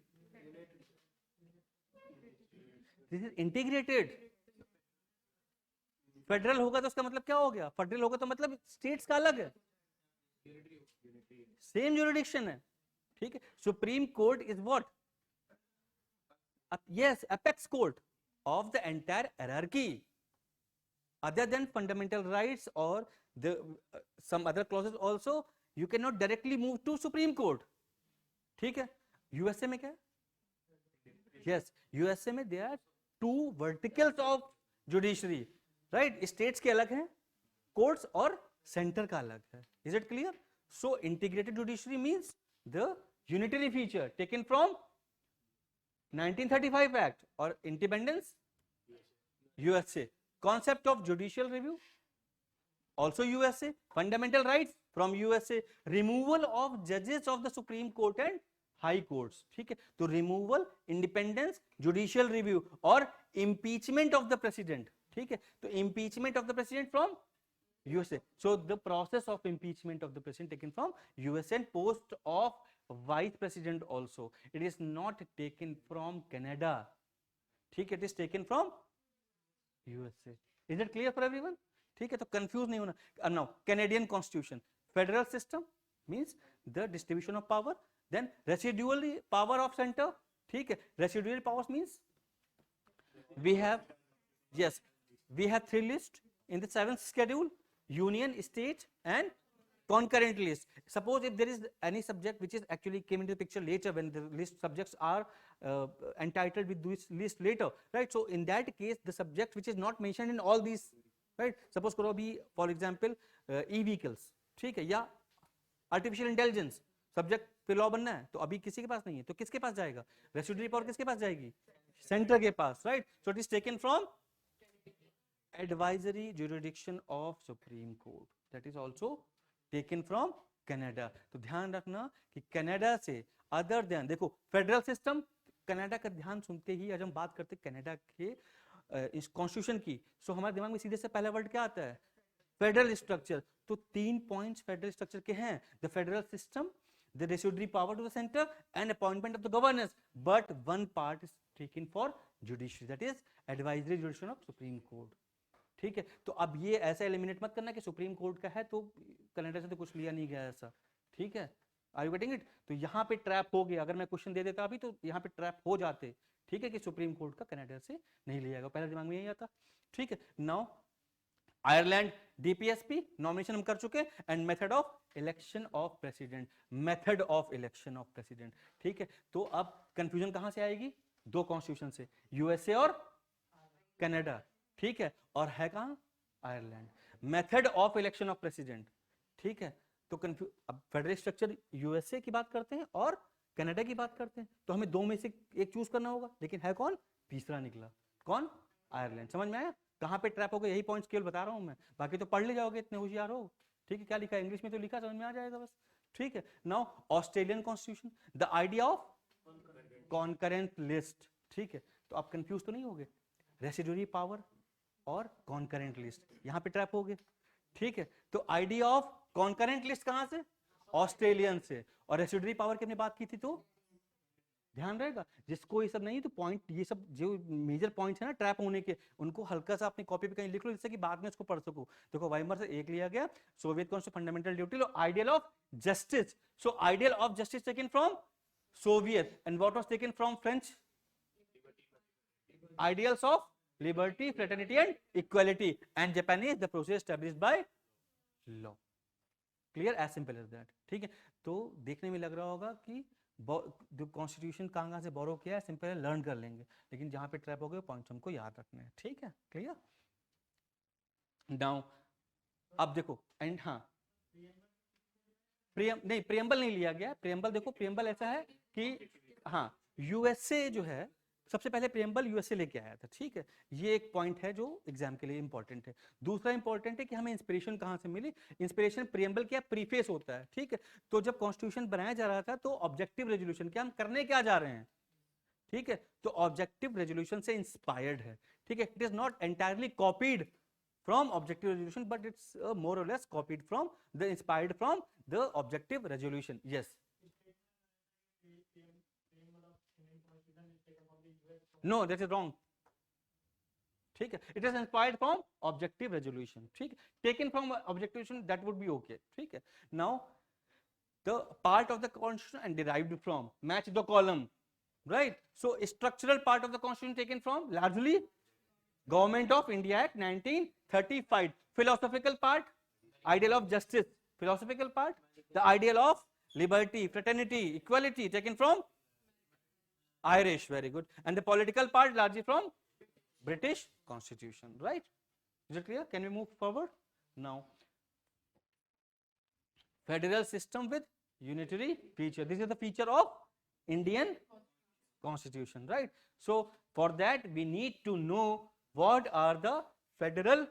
this is integrated, federal होगा तो उसका मतलब क्या हो गया, federal होगा तो मतलब स्टेट्स का अलग है, सेम जुरिडिक्शन है, ठीक है। Supreme court is what, yes, apex court of the entire hierarchy other than fundamental rights or the some other clauses also, you cannot directly move to supreme court, ठीक है। USA में क्या है, yes, USA में there are two verticals of judiciary, right, states के अलग हैं courts और सेंटर का अलग है, is it clear. So integrated judiciary means the unitary feature taken from 1935 act और independence USA, concept of judicial review also USA, fundamental rights from USA, removal of judges of the supreme court and high courts, ठीक है। तो removal, independence, judicial review और impeachment of the president, ठीक है। तो impeachment of the president from USA, so the process of impeachment of the president taken from USA and post of vice president also, it is not taken from Canada, ठीक है, it is taken from USA, is it clear for everyone, ठीक है। तो confuse नहीं होना। Now Canadian constitution, federal system means the distribution of power, then residual power of center, ठीक है। Residual powers means we have, yes, we have three lists in the 7th schedule, union, state and concurrent list. Suppose if there is any subject which is actually came into the picture later, when the list subjects are entitled with this list later, right, so in that case the subject which is not mentioned in all these, right, suppose करो अभी for example e-vehicles, ठीक है, या artificial intelligence subject पे law बनना है, तो अभी किसी के पास नहीं है, तो किसके पास जाएगा, रेसिडुअरी पावर किसके पास जाएगी, सेंटर के पास, right. So it is taken from advisory jurisdiction of supreme court, that is also taken from Canada। तो ध्यान रखना कि कनाडा से अदर देन, देखो फेडरल सिस्टम, कनाडा का ध्यान सुनते ही आज हम बात करते हैं कनाडा के इस कॉन्स्टिट्यूशन की, सो हमारे दिमाग में सीधे से पहला वर्ड क्या आता है, फेडरल स्ट्रक्चर। तो 3 पॉइंट्स फेडरल स्ट्रक्चर के हैं, the federal system, the residuary power to the center and appointment of the governors, but one part is taken for judiciary, that is advisory jurisdiction of supreme court, ठीक है। तो अब ये ऐसा eliminate मत करना कि सुप्रीम कोर्ट का है तो कनाडा से तो कुछ लिया नहीं गया ऐसा, ठीक है। Are you getting it. तो यहाँ पे ट्रैप हो गया, अगर मैं क्वेश्चन दे देता अभी तो यहाँ पे ट्रैप हो जाते, ठीक है, कि सुप्रीम कोर्ट का कनाडा से नहीं लिया गया, पहले दिमाग में यही आता, ठीक है। नाउ आयरलैंड डीपीएसपी नॉमिनेशन हम कर चुके, and method of election of president, method of election of president, ठीक है। तो अब कंफ्यूजन कहां से आएगी, दो कॉन्स्टिट्यूशन से, यूएसए और कनाडा, ठीक है, और है कहां, Ireland. Method of election of president, ठीक है। तो अब फेडरल स्ट्रक्चर यूएसए की बात करते हैं और कनाडा की बात करते हैं, तो हमें दो में से एक चूज करना होगा, लेकिन है कौन, तीसरा निकला, कौन, आयरलैंड। समझ में आया कहां पे ट्रैप हो गया, यही पॉइंट्स केवल बता रहा हूं मैं, बाकी तो पढ़ ले जाओगे, इतने होशियार हो, ठीक है। क्या लिखा है इंग्लिश में तो लिखा, समझ में आ जाएगा बस, ठीक है। Now Australian constitution, the idea of concurrent list, ठीक है। तो आप कंफ्यूज तो नहीं होगे, रेसिडुअरी पावर और कॉन्करेंट लिस्ट, यहां पे ट्रैप हो गए, ठीक है। तो आइडिया ऑफ कॉन्करेंट लिस्ट कहां से, ऑस्ट्रेलियन से, और रेसिडुअरी पावर की हमने बात की थी, तो ध्यान रहेगा जिसको ये सब नहीं, तो पॉइंट ये सब जो मेजर पॉइंट्स है ना ट्रैप होने के, उनको हल्का सा अपनी कॉपी पे कहीं लिख लो, जिससे कि बाद में इसको पढ़ सको। देखो वाइमर से एक लिया गया, सोवियत कौन से fundamental duty, low ideal of justice, so ideal of justice taken from Soviet, and what was taken from French, ideals of liberty, fraternity and equality, and Japanese the process established by law, clear, as simple as that, ठीक है। तो देखने में लग रहा होगा कि जो कॉन्स्टिट्यूशन कहाँ से बोरो किया है, सिंपल है, लर्न कर लेंगे, लेकिन जहां पे ट्रैप हो गए पॉइंट्स हमको याद रखने हैं, ठीक है, क्लियर। नाउ अब देखो, एंड हाँ प्रियम्बल नहीं लिया गया, प्रियम्बल देखो, प्रियम्बल ऐसा है कि हाँ यूएसए जो है सबसे पहले प्रियम्बल यूएसए लेके आया था, ठीक है। ये एक पॉइंट है जो एग्जाम के लिए इंपॉर्टेंट है। दूसरा इंपॉर्टेंट है कि हमें इंस्पिरेशन कहां से मिली, इंस्पिरेशन प्रियम्बल क्या, प्रीफेस होता है, ठीक है। तो जब कॉन्स्टिट्यूशन बनाया जा रहा था तो ऑब्जेक्टिव रेजोल्यूशन क्या, हम करने क्या जा रहे हैं, ठीक है, तो ऑब्जेक्टिव रेजोल्यूशन से इंस्पायर्ड है, ठीक है। It is not entirely copied from objective resolution, but it's more or less copied from the, inspired from the objective resolution, yes. No, that is wrong, ठीक है. It is inspired from objective resolution. ठीक है. Taken from objective resolution, that would be okay. ठीक है. Now the part of the constitution and derived from, match the column, right? So structural part of the constitution taken from largely Government of India Act 1935. Philosophical part, ideal of justice. Philosophical part, the ideal of liberty, fraternity, equality, taken from Irish. Very good. And the political part largely from British Constitution, right? Is it clear? Can we move forward now? Federal system with unitary feature. This is the feature of Indian Constitution, right? So for that we need to know what are the federal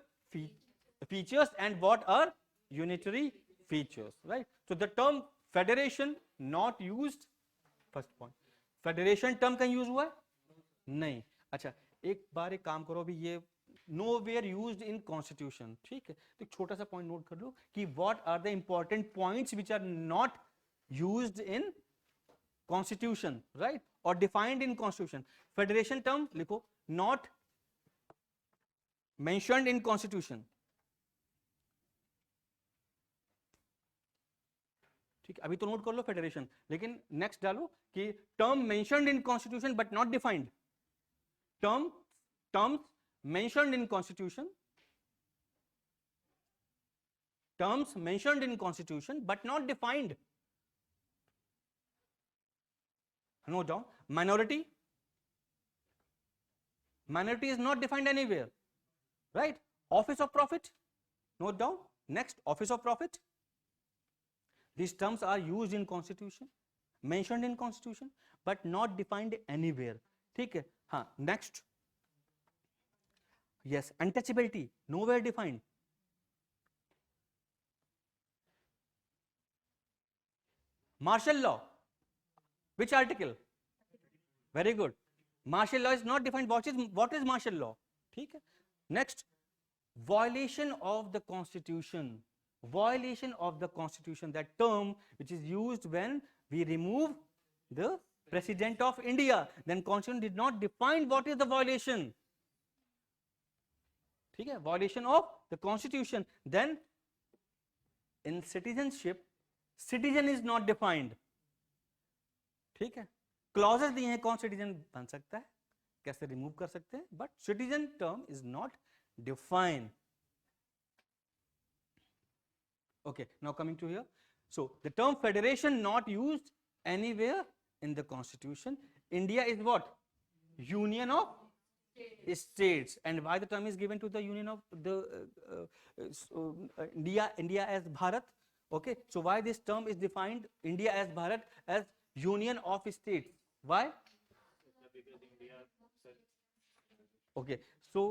features and what are unitary features, right? So the term federation not used, first point. Federation term कहीं use हुआ है? नहीं. अच्छा, एक बार एक काम करो, अभी ये nowhere used in constitution. ठीक है, तो एक छोटा सा पॉइंट नोट कर लो कि what are the important points which are not used in constitution, right, और defined in constitution. Federation term लिखो, नॉट मेंशन्ड इन कॉन्स्टिट्यूशन. ठीक है, अभी तो नोट कर लो फेडरेशन, लेकिन नेक्स्ट डालो कि term mentioned in constitution but not defined. Terms mentioned in constitution, terms mentioned in constitution but not defined. Note down. Minority, minority is not defined anywhere, right? Office of profit, note down. Next, office of profit. These terms are used in constitution, mentioned in constitution, but not defined anywhere. ठीक है. हाँ, next. Yes, untouchability, nowhere defined. Martial law, which article? Very good. Martial law is not defined. What is martial law? ठीक है. Next, violation of the constitution. Violation of the constitution, that term which is used when we remove the president of India, then constitution did not define what is the violation. ठीक है, violation of the constitution. Then in citizenship, citizen is not defined. ठीक है, clauses दिए हैं कौन citizen बन सकता है, कैसे रिमूव कर सकते हैं, but citizen term is not defined. Okay, now coming to here. So the term federation not used anywhere in the constitution. India is what? Union of states. And why the term is given to the union of the India as Bharat? Okay, so why this term is defined India as Bharat as union of states? Why? Okay, so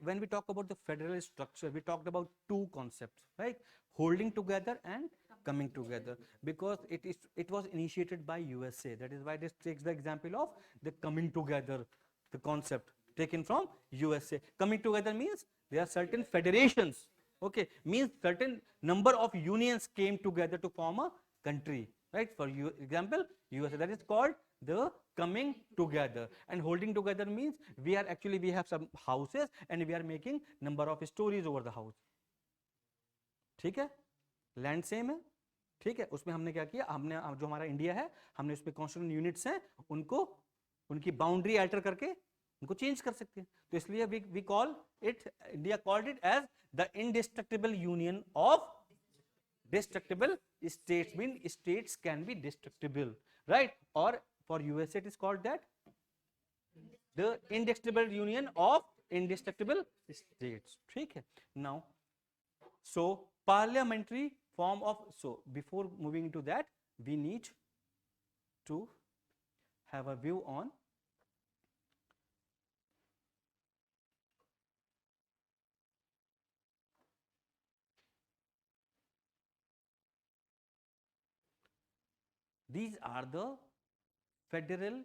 when we talk about the federal structure, we talked about two concepts, right? Holding together and coming together, because it was initiated by USA. That is why this takes the example of the coming together, the concept taken from USA. Coming together means there are certain federations, okay, means certain number of unions came together to form a country, right? For example, USA, that is called the coming together. And holding together means we have some houses and we are making number of stories over the house. ठीक है, land same है. ठीक है, उसमें हमने क्या किया, हमने जो हमारा इंडिया है, हमने उसमें कॉन्स्टिट्यूशन यूनिट्स हैं, उनको उनकी बाउंड्री अल्टर करके उनको चेंज कर सकते हैं. तो इसलिए we call it, India called it as the indestructible union of destructible states. Mean states can be destructible, right? Or for USA it is called that the indestructible union of indestructible states. ठीक है. Now, so parliamentary form of, so before moving into that, we need to have a view on these are the federal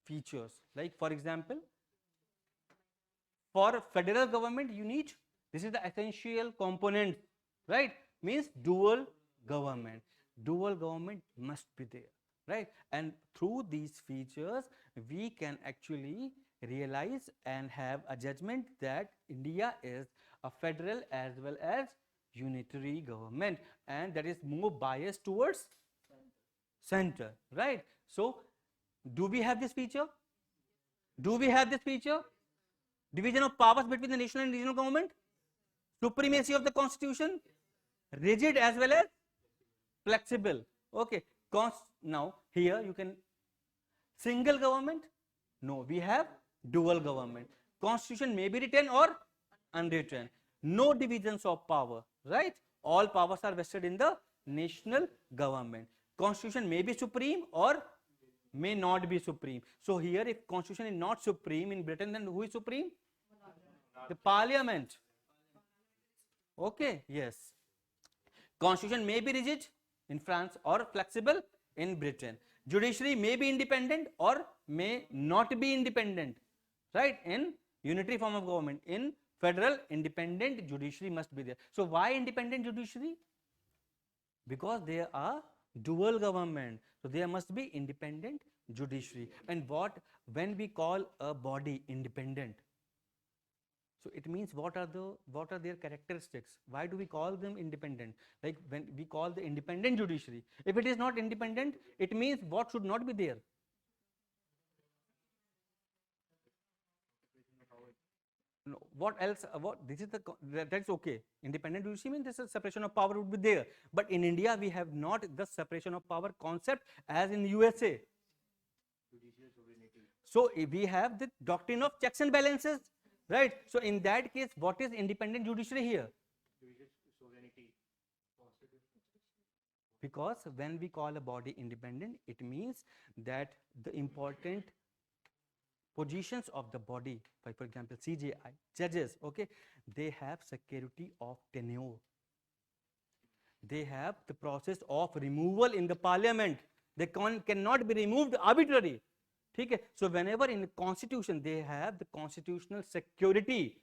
features. Like for example, for federal government you need, this is the essential component, right? Means dual government. Dual government must be there, right? And through these features we can actually realize and have a judgment that India is a federal as well as unitary government, and that is more biased towards center, right? So, do we have this feature? Do we have this feature? Division of powers between the national and regional government, supremacy of the constitution, rigid as well as flexible. Okay, now here you can single government. No, we have dual government. Constitution may be written or unwritten. No divisions of power, right? All powers are vested in the national government. Constitution may be supreme or may not be supreme. So here, if constitution is not supreme in Britain, then who is supreme? The parliament. Okay, yes. Constitution may be rigid in France or flexible in Britain. Judiciary may be independent or may not be independent, right? In unitary form of government, in federal, independent judiciary must be there. So why independent judiciary? Because there are dual government, so there must be independent judiciary. And when we call a body independent, so it means what are their characteristics? Why do we call them independent? Like when we call the independent judiciary, if it is not independent, it means what should not be there? No, what else? This is that's okay. Independent judiciary means this is separation of power would be there. But in India, we have not the separation of power concept as in USA. So we have the doctrine of checks and balances, right? So in that case, what is independent judiciary here? Because when we call a body independent, it means that the important positions of the body, like for example CJI, judges, okay, they have security of tenure. They have the process of removal in the parliament. They cannot be removed arbitrarily. Okay? So whenever in the constitution they have the constitutional security.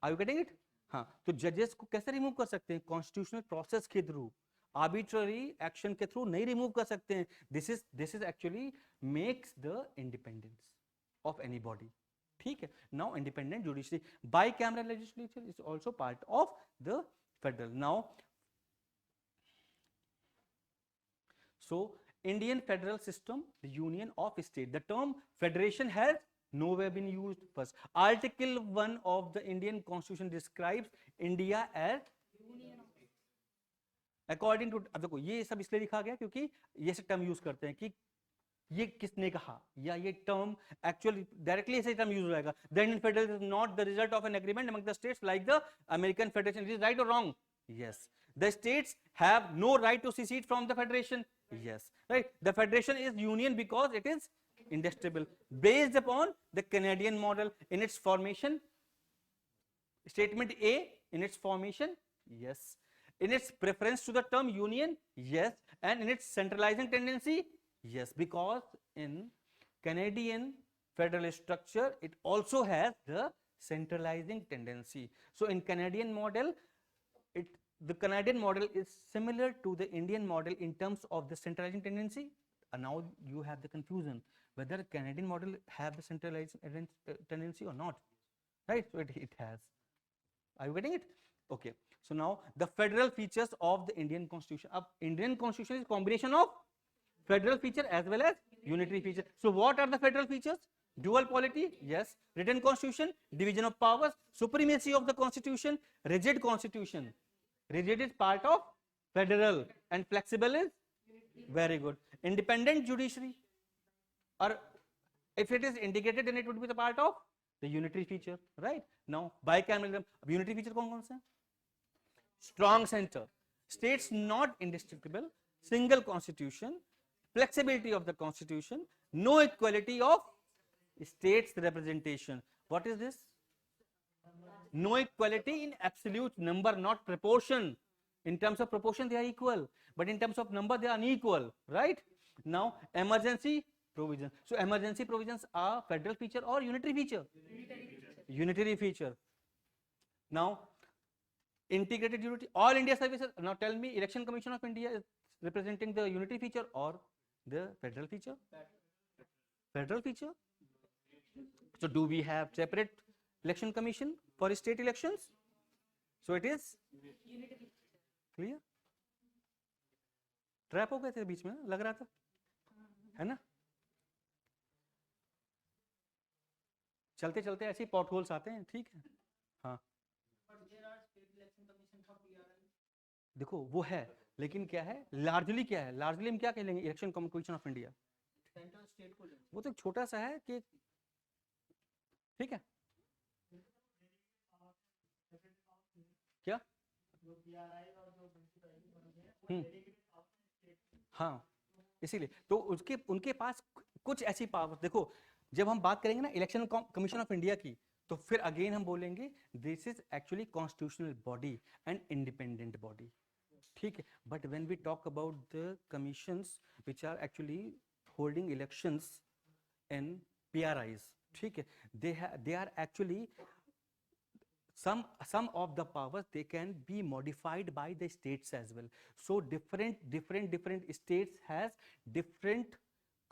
Are you getting it? हाँ, तो जजेस को कैसे remove कर सकते हैं? Constitutional process के through, arbitrary action के थ्रू नहीं रिमूव कर सकते हैं. This is actually makes the independence of any body. ठीक है. Now independent judiciary, by camera legislature is also part of the federal. Now so Indian federal system, the union of state. The term federation has nowhere been used first. Article 1 of the Indian Constitution describes India as according to. अब देखो ये सब इसलिए लिखा गया क्योंकि ये से टर्म यूज करते हैं कि ये किसने कहा, या ये टर्म एक्चुअली डायरेक्टली ऐसे टर्म यूज हो जाएगा. The Indian federal is not the result of an agreement among the states like the American federation. It is right or wrong? Yes. The states have no right to secede from the federation. Yes, right. The federation is union because it is indexable, based upon the Canadian model in its formation. Statement A in its formation, yes. In its preference to the term union, yes. And in its centralizing tendency, yes. Because in Canadian federal structure, it also has the centralizing tendency. So in Canadian model, the Canadian model is similar to the Indian model in terms of the centralizing tendency. And now you have the confusion whether Canadian model have the centralizing tendency or not, right? So it has. Are you getting it? Okay. So now the federal features of the Indian Constitution. Indian Constitution is combination of federal feature as well as unitary feature. So what are the federal features? Dual polity, yes. Written constitution, division of powers, supremacy of the constitution, rigid constitution. Rigid is part of federal and flexible is very good. Independent judiciary, or if it is integrated, then it would be the part of the unitary feature, right? Now bicameralism, unitary feature कौन से? Strong center, states not indestructible, single constitution, flexibility of the constitution, no equality of states representation. What is this? No equality in absolute number, not proportion. In terms of proportion, they are equal, but in terms of number, they are unequal, right? Now, emergency provisions. So, emergency provisions are federal feature or unitary feature? Unitary feature. Now, integrated unity, all India services. Now, tell me, Election Commission of India is representing the unitary feature or the federal feature? Federal feature. So do we have separate election commission for state elections? So it is clear. Trap हो गए थे बीच में, लग रहा था, है ना? चलते चलते ऐसे ही पॉट होल्स आते हैं, ठीक है. हाँ देखो वो है, लेकिन क्या है लार्जली, क्या है लार्जली, हम क्या कह लेंगे इलेक्शन कमीशन ऑफ इंडिया, वो तो छोटा सा है कि, ठीक है. क्या? हाँ, इसीलिए तो उसके उनके पास कुछ ऐसी पावर, देखो जब हम बात करेंगे ना इलेक्शन कमीशन ऑफ इंडिया की, तो फिर अगेन हम बोलेंगे this is actually constitutional body and independent body, ठीक है. But when we talk about the commissions which are actually holding elections in PRIs, ठीक है, they are actually some of the powers they can be modified by the states as well. So different states has different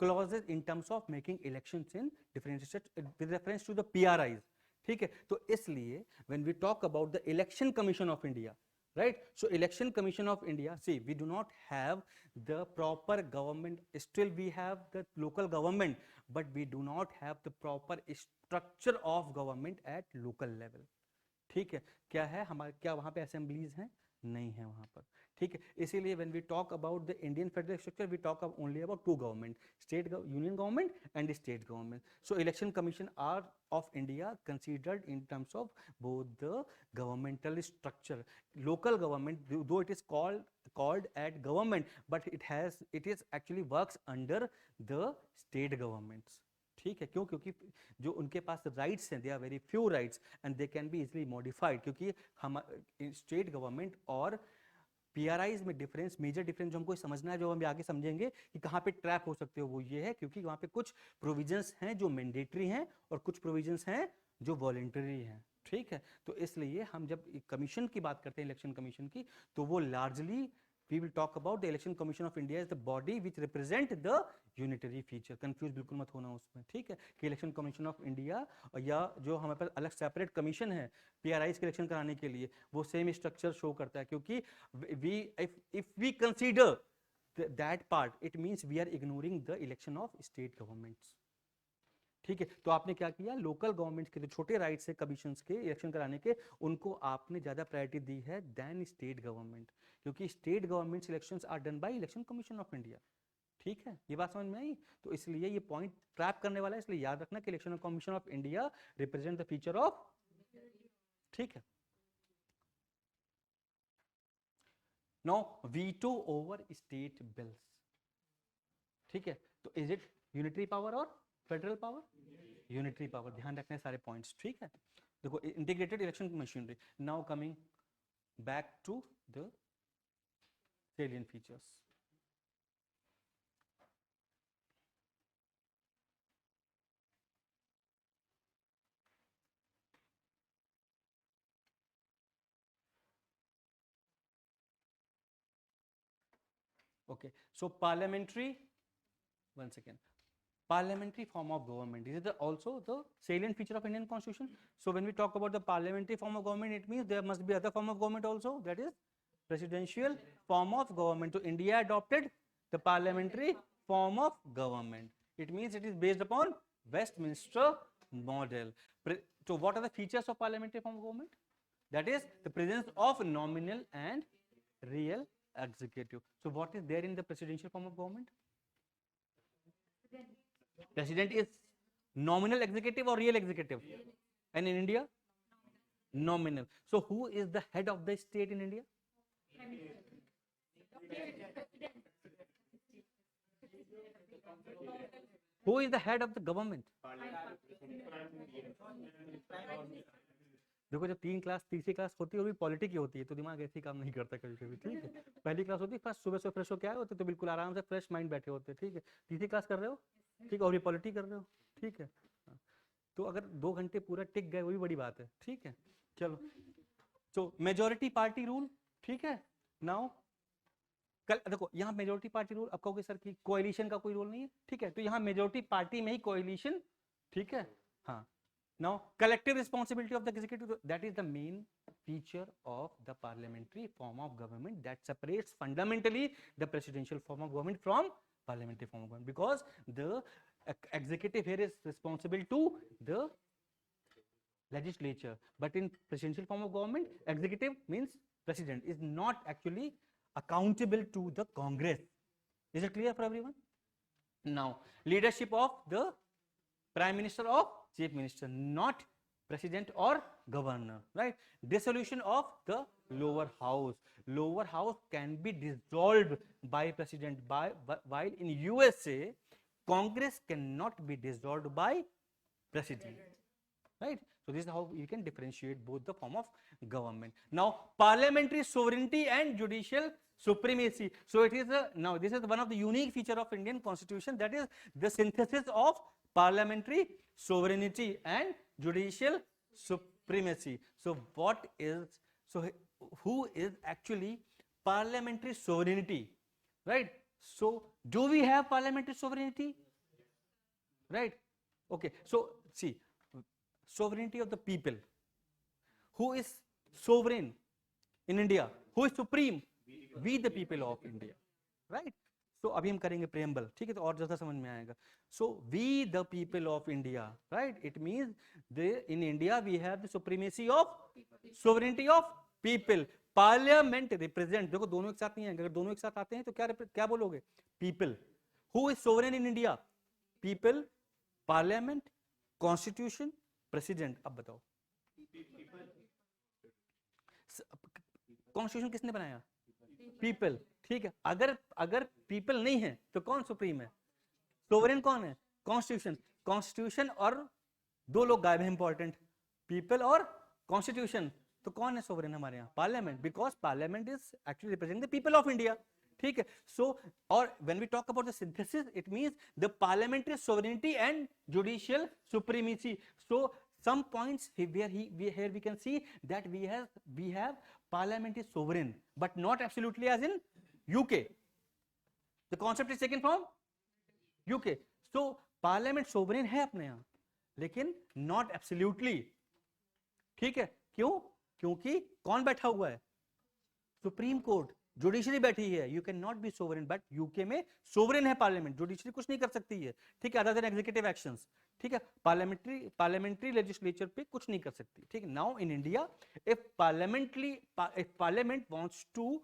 clauses in terms of making elections in different states with reference to the PRIs, ठीक है. तो इसलिए when we talk about the election commission of India, right, so election commission of India, see we do not have the proper government, still we have the local government, but we do not have the proper structure of government at local level, ठीक है. क्या है हमारे, क्या वहाँ पे assemblies हैं? नहीं है वहाँ पर, ठीक है. इसीलिए when we talk about the Indian federal structure we talk only about two government, state union government and state government. So election commission are of India considered in terms of both the governmental structure. Local government though it is called at government, but it is actually works under the state governments, ठीक है. क्यों? क्योंकि जो उनके पास rights हैं, they are very few rights and they can be easily modified, क्योंकि हम स्टेट गवर्नमेंट और PRIs में डिफरेंस, मेजर डिफरेंस जो हमको समझना है, जो हम आगे समझेंगे कि कहाँ पे ट्रैप हो सकते हो, वो ये है क्योंकि वहाँ पे कुछ प्रोविजंस हैं जो मैंडेटरी हैं और कुछ प्रोविजंस हैं जो वॉलेंटरी हैं, ठीक है. तो इसलिए हम जब कमीशन की बात करते हैं इलेक्शन कमीशन की, तो वो largely we will talk about the election commission of India as the body which represent the unitary feature. Confuse बिल्कुल मत होना उसमें, ठीक है, कि इलेक्शन कमीशन ऑफ इंडिया या जो हमारे पास अलग सेपरेट कमीशन है PRIs के इलेक्शन कराने के लिए, वो सेम स्ट्रक्चर शो करता है, क्योंकि if we consider that part, it means we are ignoring the election of state governments, ठीक है. तो आपने क्या किया, लोकल गवर्नमेंट के जो छोटे राइट्स है कमीशंस के इलेक्शन कराने के, उनको आपने ज्यादा प्रायोरिटी दी है देन स्टेट गवर्नमेंट, क्योंकि state government elections are done by election commission of India, ठीक है. ये बात समझ में आई? तो इसलिए ये पॉइंट ट्रैप करने वाला है, इसलिए याद रखना कि election commission of India represent the feature of, ठीक है. Now veto over state bills, ठीक है. तो इज इट यूनिटरी पावर और फेडरल पावर? Unitary power. ध्यान रखने सारे पॉइंट्स, ठीक है. देखो integrated election machinery. Now coming back to the salient features. Okay, so parliamentary, once again, parliamentary form of government, this is also the salient feature of Indian constitution. So when we talk about the parliamentary form of government, it means there must be other form of government also, that is presidential form of government. So India adopted the parliamentary form of government. It means it is based upon Westminster model. So what are the features of parliamentary form of government? That is the presence of nominal and real executive. So what is there in the presidential form of government? President is nominal executive or real executive? And in India? Nominal. So who is the head of the state in India? Who is the head of the government? देखो जब तीसरी class होती है और भी politic ही होती है, तो दिमाग ऐसे ही काम नहीं करता कभी कभी, ठीक है. पहली क्लास होती है फर्स्ट, सुबह सुबह फ्रेश होकर आए होते तो बिल्कुल आराम से फ्रेश माइंड बैठे होते, ठीक है. तीसरी क्लास कर रहे हो, ठीक है, और भी पॉलिटिक कर रहे हो, ठीक है. तो अगर 2 घंटे पूरा टिक गए वो भी बड़ी बात है, ठीक है. चलो, तो मेजोरिटी पार्टी रूल, ठीक है. नाउ कल देखो यहाँ मेजोरिटी पार्टी रूल, अब कहोगे सर कि कोएलिशन का कोई रोल नहीं है, ठीक है. तो यहाँ मेजोरिटी पार्टी में ही कोएलिशन, ठीक है, हाँ, now collective responsibility of the executive, that is the main feature of the parliamentary form of government, that separates fundamentally the presidential form of government from parliamentary form of government, because the executive here is responsible to the legislature, but in presidential form of government, executive means president is not actually accountable to the Congress. Is it clear for everyone? Now, leadership of the prime minister or chief minister, not president or governor, right? Dissolution of the lower house. Lower house can be dissolved by president, while in USA, Congress cannot be dissolved by president, right? So this is how you can differentiate both the form of government. Now, parliamentary sovereignty and judicial supremacy. So it is now this is one of the unique feature of Indian Constitution, that is the synthesis of parliamentary sovereignty and judicial supremacy. So what is, so who is actually parliamentary sovereignty, right? So do we have parliamentary sovereignty, right? Okay, so see, sovereignty of the people. Who is sovereign in India? Who is supreme? We the people of India, right? So अभी हम करेंगे preamble, ठीक है, तो और ज़्यादा समझ में आएगा. So we the people of India, right? It means in India we have the supremacy of sovereignty of people. Parliament represent, देखो दोनों एक साथ नहीं आएंगे, अगर दोनों एक साथ आते हैं तो क्या बोलोगे? People. Who is sovereign in India? People, Parliament, Constitution, President. अब बताओ, कॉन्स्टिट्यूशन किसने बनाया? पीपल, ठीक है. अगर पीपल नहीं है तो कौन सुप्रीम है? सोवरेन कौन है? कॉन्स्टिट्यूशन. कॉन्स्टिट्यूशन और दो लोग गायब हैं इंपॉर्टेंट, पीपल और कॉन्स्टिट्यूशन. तो कौन है सोवरेन हमारे यहाँ? Parliament, because parliament is actually representing the people of India, ठीक है. सो और when we talk about the synthesis, it means the parliamentary sovereignty and judicial supremacy. So some points here we can see that we have parliament is sovereign, but not absolutely as in UK. The concept is taken from UK. So parliament sovereign है अपने यहाँ, लेकिन not absolutely, ठीक है. क्यों? क्योंकि कौन बैठा हुआ है? सुप्रीम कोर्ट, जुडिशरी बैठी है. You can not be sovereign, but UK में सोवरेन है पार्लियामेंट, जुडिशरी कुछ नहीं कर सकती है, ठीक है, अदर देन एग्जीक्यूटिव एक्शंस, ठीक है. पार्लियामेंट्री लेजिस्लेचर पे कुछ नहीं कर सकती, ठीक है. Now in India, if parliament wants to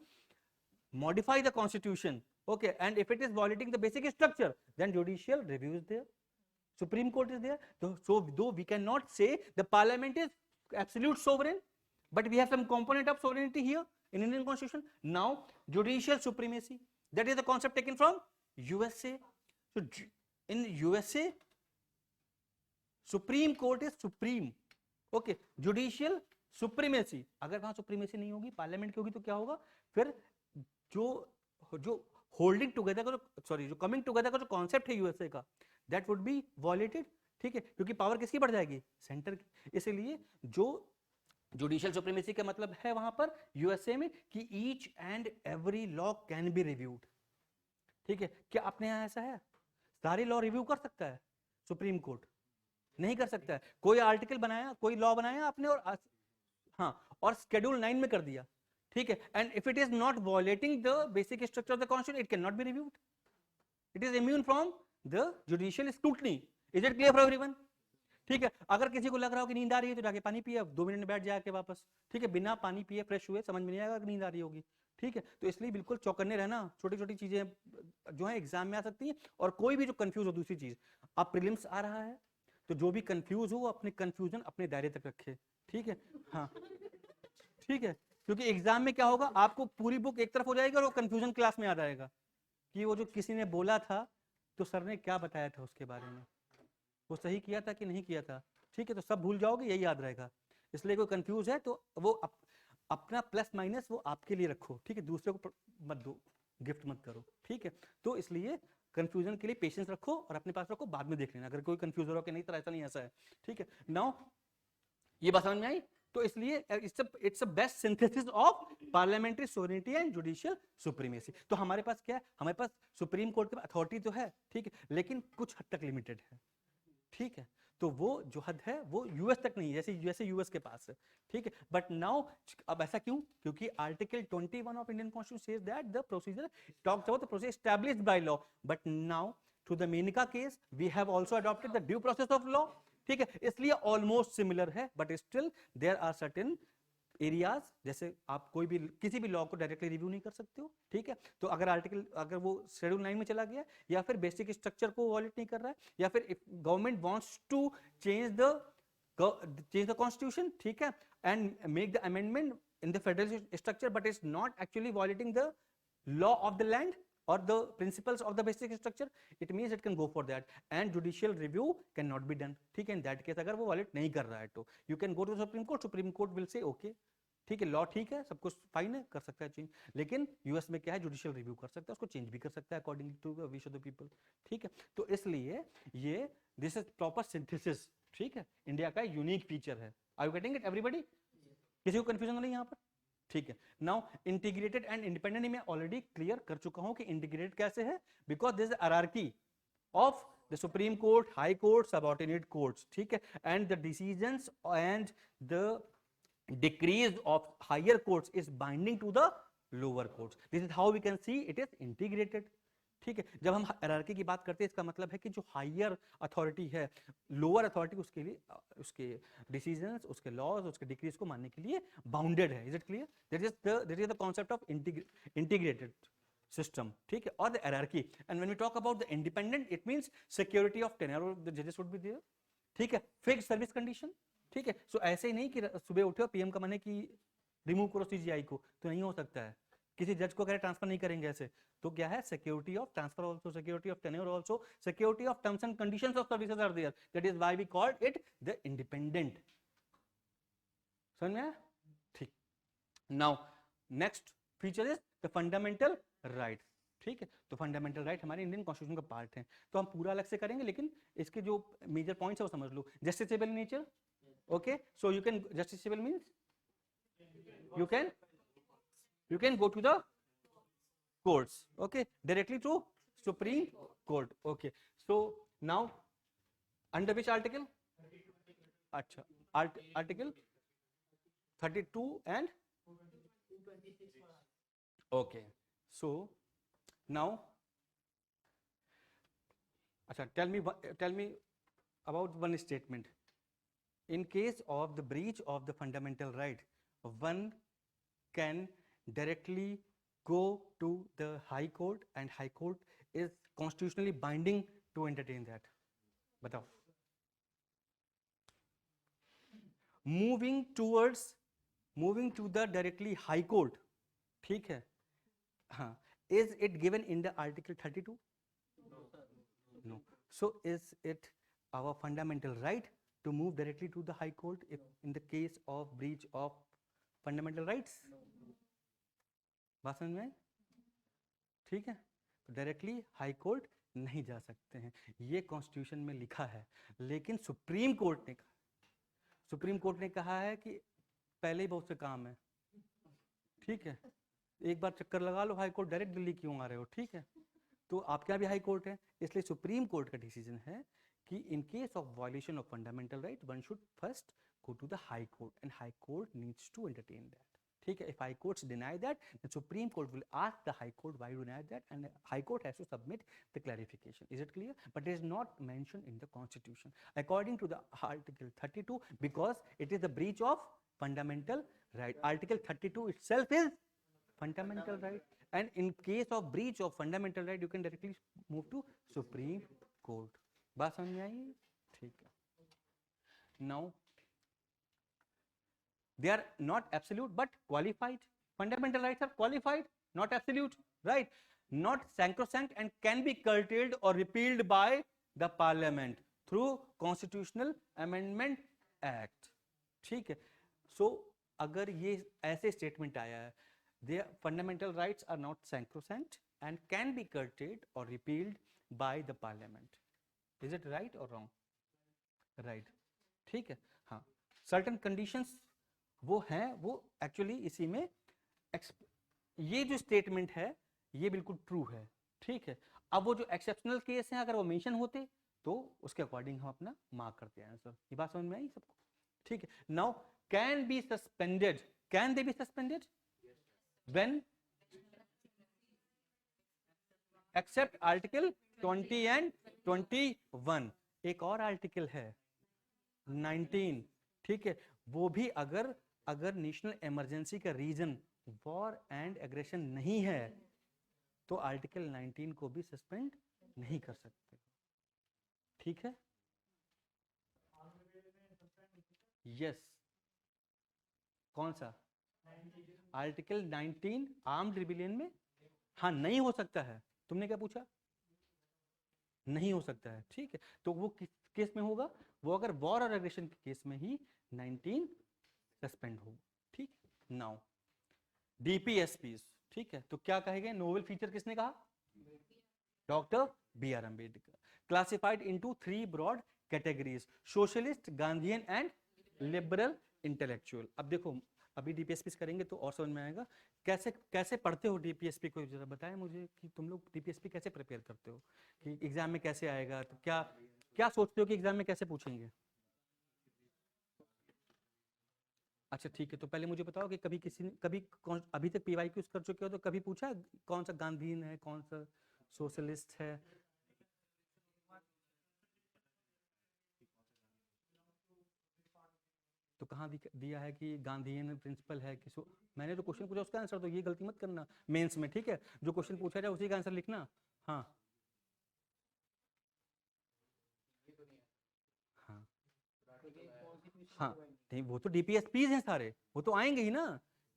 modify the constitution, okay, and if it is violating the basic structure, then judicial review is there, Supreme Court is there. So though we cannot say the parliament is absolute sovereign, but we have some component of sovereignty here in Indian Constitution. Now judicial supremacy, that is the concept taken from USA. So in USA, Supreme Court is supreme, okay. Judicial supremacy, अगर वहां supremacy नहीं होगी, parliament की होगी, तो क्या होगा फिर? जो होल्डिंग टुगेदर का, सॉरी, जो कमिंग टुगेदर का जो कॉन्सेप्ट है यूएसए का, दैट वुड बी वॉयलेटेड, ठीक है, क्योंकि पावर किसकी बढ़ जाएगी? सेंटर की. इसलिए जो जुडिशियल सुप्रीमेसी का मतलब है वहां पर यूएसए में कि each and every law can be reviewed, ठीक है. क्या अपने यहाँ ऐसा है? सारे लॉ रिव्यू कर सकता है सुप्रीम कोर्ट? नहीं कर सकता है. कोई आर्टिकल बनाया, कोई लॉ बनाया आपने, और हाँ, और शेड्यूल 9 में कर दिया, ठीक है, and if it is not violating the basic structure of the constitution, it can not be reviewed. It is immune from the judicial scrutiny. Is it clear for everyone? ठीक है. अगर किसी को लग रहा हो कि नींद आ रही है तो जाके पानी पिए, 2 मिनट में बैठ जाके वापस, ठीक है, बिना पानी पिए फ्रेश हुए समझ में नहीं आएगा कि नींद आ रही होगी, ठीक है. तो इसलिए बिल्कुल चौकन्ने रहना. छोटी छोटी चीजें जो है एग्जाम में आ सकती हैं, और कोई भी जो कंफ्यूज हो. दूसरी चीज, अब प्रीलिम्स आ रहा है, तो जो भी कंफ्यूज हो अपने कंफ्यूजन अपने दायरे तक रखे, ठीक है. हाँ, ठीक है, क्योंकि एग्जाम में क्या होगा, आपको पूरी बुक एक तरफ हो जाएगी और वो कंफ्यूजन क्लास में याद आएगा कि वो जो किसी ने बोला था तो सर ने क्या बताया था उसके बारे में, वो सही किया था कि नहीं किया था, ठीक है. तो सब भूल जाओगे, यही याद रहेगा. इसलिए कोई कंफ्यूज है तो वो अपना प्लस माइनस वो आपके लिए रखो, ठीक है, दूसरे को मत दो, गिफ्ट मत करो, ठीक है. तो इसलिए कंफ्यूजन के लिए पेशेंस रखो और अपने पास रखो, बाद में देख लेना अगर कोई कंफ्यूज हो रहा हो कि नहीं तो ऐसा नहीं ऐसा है, ठीक है. नाउ ये बात समझ में आई? तो इसलिए it's a best synthesis of parliamentary sovereignty and judicial supremacy. तो हमारे पास क्या है? हमारे पास सुप्रीम कोर्ट की अथॉरिटी तो है, ठीक है, लेकिन कुछ हद तक लिमिटेड है, ठीक है. तो वो जो हद है वो यूएस तक नहीं, जैसे यूएस के पास है, ठीक है। बट नाउ अब ऐसा क्यों? क्योंकि article 21 of Indian constitution says that the procedure talks about the process established by law, but now through the Maneka case we have also adopted the due process of law, ठीक है। इसलिए almost similar है, but still there are certain areas, जैसे आप कोई भी किसी भी लॉ को डायरेक्टली रिव्यू नहीं कर सकते हो, ठीक है। तो अगर वो शेड्यूल 9 में चला गया, या फिर बेसिक स्ट्रक्चर को वॉलेट नहीं कर रहा है, या फिर if government wants to change the constitution, ठीक है, and make the amendment in the federal structure, but is not actually violating the law of the land or the principles of the basic structure, it means it can go for that, and judicial review cannot be done, ठीक है। in that case अगर वो violate नहीं कर रहा है तो you can go to supreme court will say okay, ठीक है, लॉ ठीक है, सब कुछ फाइन है, कर सकता है चेंज। लेकिन यूएस में क्या है, जुडिशियल रिव्यू कर सकता है, उसको चेंज भी कर सकता है according to the wish of the people, ठीक है। तो इसलिए ये दिस इज प्रॉपर सिंथेसिस, ठीक है, इंडिया का यूनिक फीचर है। Are you getting it everybody? किसी को कंफ्यूजन नहीं यहाँ पर, ठीक है। नाउ इंटीग्रेटेड एंड इंडिपेंडेंट मैं ऑलरेडी क्लियर कर चुका हूं कि इंटीग्रेटेड कैसे है, because this hierarchy of the supreme court, high court, subordinate courts, ठीक है, and the decisions and the decrease of higher courts is binding to the lower courts. This is how we can see it is integrated, ठीक है। जब हम hierarchy की बात करते हैं, इसका मतलब है कि जो हायर अथॉरिटी है, लोअर अथॉरिटी उसके लिए उसके डिसीजंस, उसके लॉज, उसके डिक्रीज को मानने के लिए बाउंडेड है। Is it clear? That is the concept of integrated system, ठीक है, or the hierarchy. And when we talk about the independent, it means security of tenure, the judges would be there, ठीक है, fixed service condition, ठीक है। सो ऐसे ही नहीं कि सुबह उठे हो पीएम का माने कि रिमूव करो सीजीआई को, तो नहीं हो सकता है। किसी जज को कह ट्रांसफर नहीं करेंगे ऐसे, तो क्या है, security of transfer also, security of tenure also, security of terms and conditions of services are there, that is why we called it the independent. समझ में आया? ठीक। Now next feature is the fundamental rights, ठीक है। तो fundamental right हमारे Indian constitution का part है, तो हम पूरा अलग से करेंगे, लेकिन इसके जो मेजर पॉइंट्स है वो समझ लो। Justiciable nature, okay, so you can, justiciable means you can go to the courts, okay, directly to supreme court, okay. So now under which article? Acha, article 32 and okay. So now acha, tell me about one statement. In case of the breach of the fundamental right, one can directly go to the high court, and high court is constitutionally binding to entertain that. Batao. Moving to the directly high court, ठीक है, हाँ, is it given in the article 32? No. So is it our fundamental right to move directly to the high court if in the case of breach of fundamental rights? बात समझ में आई? ठीक है, तो directly high court नहीं जा सकते हैं, ये कॉन्स्टिट्यूशन में लिखा है। लेकिन सुप्रीम कोर्ट ने कहा है कि पहले ही बहुत से काम है, ठीक है, एक बार चक्कर लगा लो हाई कोर्ट, डायरेक्ट दिल्ली क्यों आ रहे हो, ठीक है। तो आपके यहाँ भी हाई कोर्ट है, इसलिए सुप्रीम कोर्ट का डिसीजन है कि in case of violation of fundamental right, one should first go to the high court, and high court needs to entertain that, ठीक है। If high courts deny that, the supreme court will ask the high court why you deny that, and the high court has to submit the clarification. Is it clear? But it is not mentioned in the constitution according to the article 32, because it is the breach of fundamental right. Article 32 itself is fundamental right, and in case of breach of fundamental right, you can directly move to supreme court. बात समझ में आई? ठीक है। Now they are not absolute but qualified. Fundamental rights are qualified, not absolute, right? Not sacrosanct and can be curtailed or repealed by the parliament through constitutional amendment act, ठीक है। So अगर ये ऐसे स्टेटमेंट आया है, their fundamental rights are not sacrosanct and can be curtailed or repealed by the parliament. Is it right or wrong? Right, ठीक है, हाँ। Certain conditions वो हैं, वो एक्चुअली इसी में ये जो स्टेटमेंट है ये बिल्कुल ट्रू है, ठीक है। अब वो जो एक्सेप्शनल केस हैं अगर वो मेंशन होते तो उसके अकॉर्डिंग हम अपना मार्क करते हैं आंसर। ये बात समझ में आई सबको? ठीक है। Now can be suspended, can they be suspended when except article 20 and 21। एक और आर्टिकल है 19, ठीक है, वो भी अगर अगर नेशनल इमरजेंसी का रीजन वॉर एंड एग्रेशन नहीं है तो आर्टिकल 19 को भी सस्पेंड नहीं कर सकते। ठीक है, यस कौन सा आर्टिकल 19 आर्म्ड रिबेलियन में? हाँ नहीं हो सकता है। तुमने क्या पूछा? नहीं हो सकता है, ठीक है। तो वो किस केस में होगा? वो अगर वॉर और एग्रेशन के केस में ही 19 सस्पेंड होगा। ठीक, नाउ डीपीएसपी, ठीक है, तो क्या कहेंगे? नोवेल फीचर किसने कहा? Doctor B R Ambedkar. Classified into 3 broad categories, socialist, Gandhian and liberal intellectual. अब देखो अभी डीपीएसपी करेंगे तो और समझ में आएगा। कैसे कैसे पढ़ते हो डीपीएसपी को जरा बताएं मुझे कि तुम लोग डीपीएसपी कैसे प्रिपेयर करते हो, कि एग्जाम में कैसे आएगा, तो क्या क्या सोचते हो कि एग्जाम में कैसे पूछेंगे? अच्छा ठीक है, तो पहले मुझे बताओ कि कभी किसी ने कभी अभी तक पीवाईक्यूज कर चुके हो तो कभी पूछा कौन सा गांधीयन है, कौन सा सोशलिस्ट है? तो कहाँ दिया है कि गांधीयन प्रिंसिपल है कि मैंने तो क्वेश्चन पूछा उसका आंसर, तो ये गलती मत करना मेंस में, ठीक है? जो क्वेश्चन पूछा जाए उसी का आंसर लिखना। हाँ हाँ हाँ, नहीं वो तो डीपीएसपीज हैं सारे, वो तो आएंगे ही ना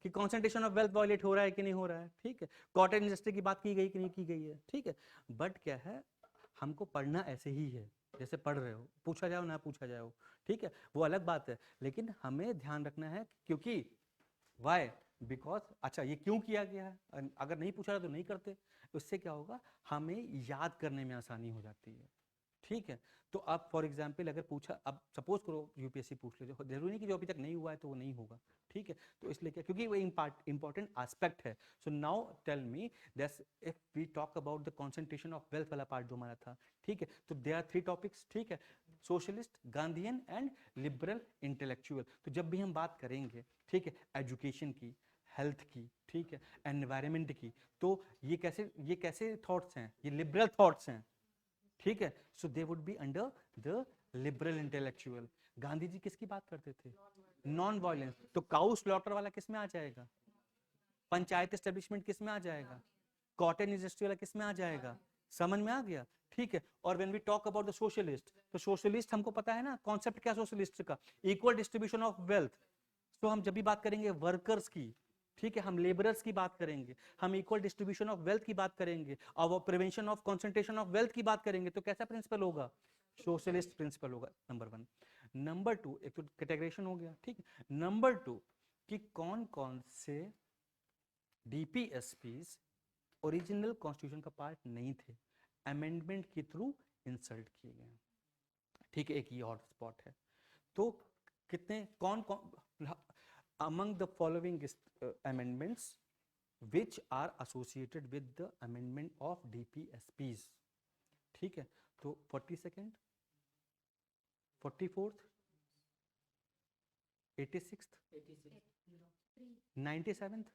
कि कॉन्सेंट्रेशन ऑफ वेल्थ वायलेट हो रहा है कि नहीं हो रहा है, ठीक है? कॉटन इंडस्ट्री की बात की गई कि नहीं की गई है, ठीक है? बट क्या है, हमको पढ़ना ऐसे ही है जैसे पढ़ रहे हो, पूछा जाओ ना पूछा जाओ, ठीक है, वो अलग बात है। लेकिन हमें ध्यान रखना है क्योंकि वाई, बिकॉज अच्छा ये क्यों किया गया है, अगर नहीं पूछा तो नहीं करते, उससे क्या होगा, हमें याद करने में आसानी हो जाती है। ठीक है, तो आप फॉर एग्जाम्पल अगर पूछा, अब सपोज करो यूपीएससी पूछ ले, जो जरूरी नहीं कि जो अभी तक नहीं हुआ है तो वो नहीं होगा, ठीक है? तो इसलिए क्या, क्योंकि वो इंपॉर्टेंट एस्पेक्ट है। So now tell me that's if we talk about the concentration of wealth वाला पार्ट जो हमारा था, ठीक है, तो देयर आर 3 टॉपिक्स, ठीक है, socialist, Gandhian and liberal intellectual. तो जब भी हम बात करेंगे, ठीक है, एजुकेशन की, हेल्थ की, ठीक है, एनवायरमेंट की, तो ये कैसे थॉट्स हैं? ये लिबरल थॉट्स हैं, ठीक है? So they would be under the liberal intellectual. Gandhi ji किसकी बात करते थे? Non violence. तो काउ स्लॉटर वाला किस में आ जाएगा? पंचायत एस्टेब्लिशमेंट किस में आ जाएगा? कॉटन इंडस्ट्री वाला किस में आ जाएगा? समझ में आ गया, ठीक है? और when we talk about the socialist, तो सोशलिस्ट हमको पता है ना कॉन्सेप्ट क्या सोशलिस्ट का? Equal distribution of wealth. तो हम जब भी बात करेंगे वर्कर्स की, ठीक है, हम लेबरर्स की बात करेंगे, हम इक्वल डिस्ट्रीब्यूशन ऑफ वेल्थ की बात करेंगे और prevention of concentration of wealth की बात करेंगे, तो कैसा प्रिंसिपल होगा? सोशलिस्ट प्रिंसिपल होगा, नंबर 1। नंबर 2, एक तो कैटेगराइजेशन हो गया, ठीक है। नंबर 2 कि कौन कौन से डीपीएसपीज ओरिजिनल कॉन्स्टिट्यूशन का पार्ट नहीं थे, अमेंडमेंट के थ्रू इंसर्ट किए गए, ठीक है, एक ये हॉट स्पॉट है। तो कितने कौन कौन among the following amendments which are associated with the amendment of DPSPs, ठीक है, तो 42nd, 44th, 86th, 97th,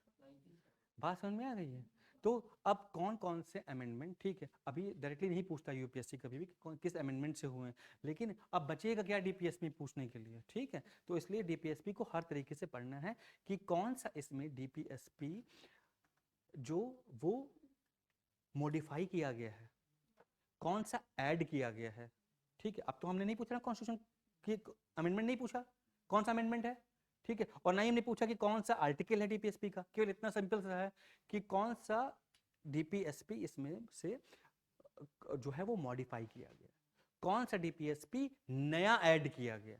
बात समझ में आ रही है? तो अब कौन कौन से अमेंडमेंट, ठीक है, अभी डायरेक्टली नहीं पूछता यूपीएससी कभी भी किस अमेंडमेंट से हुए हैं, लेकिन अब बचेगा क्या डीपीएसपी पूछने के लिए, ठीक है? तो इसलिए डीपीएसपी को हर तरीके से पढ़ना है कि कौन सा इसमें डीपीएसपी जो वो मॉडिफाई किया गया है, कौन सा ऐड किया गया है, ठीक है? अब तो हमने नहीं पूछा ना कॉन्स्टिट्यूशन की अमेंडमेंट, नहीं पूछा कौन सा अमेंडमेंट है, ठीक है, और ना ही हमने पूछा कि कौन सा आर्टिकल है डीपीएसपी का, केवल इतना सिंपल सा है कि कौन सा डीपीएसपी इसमें से जो है वो मॉडिफाई किया गया, कौन सा डीपीएसपी नया ऐड किया गया,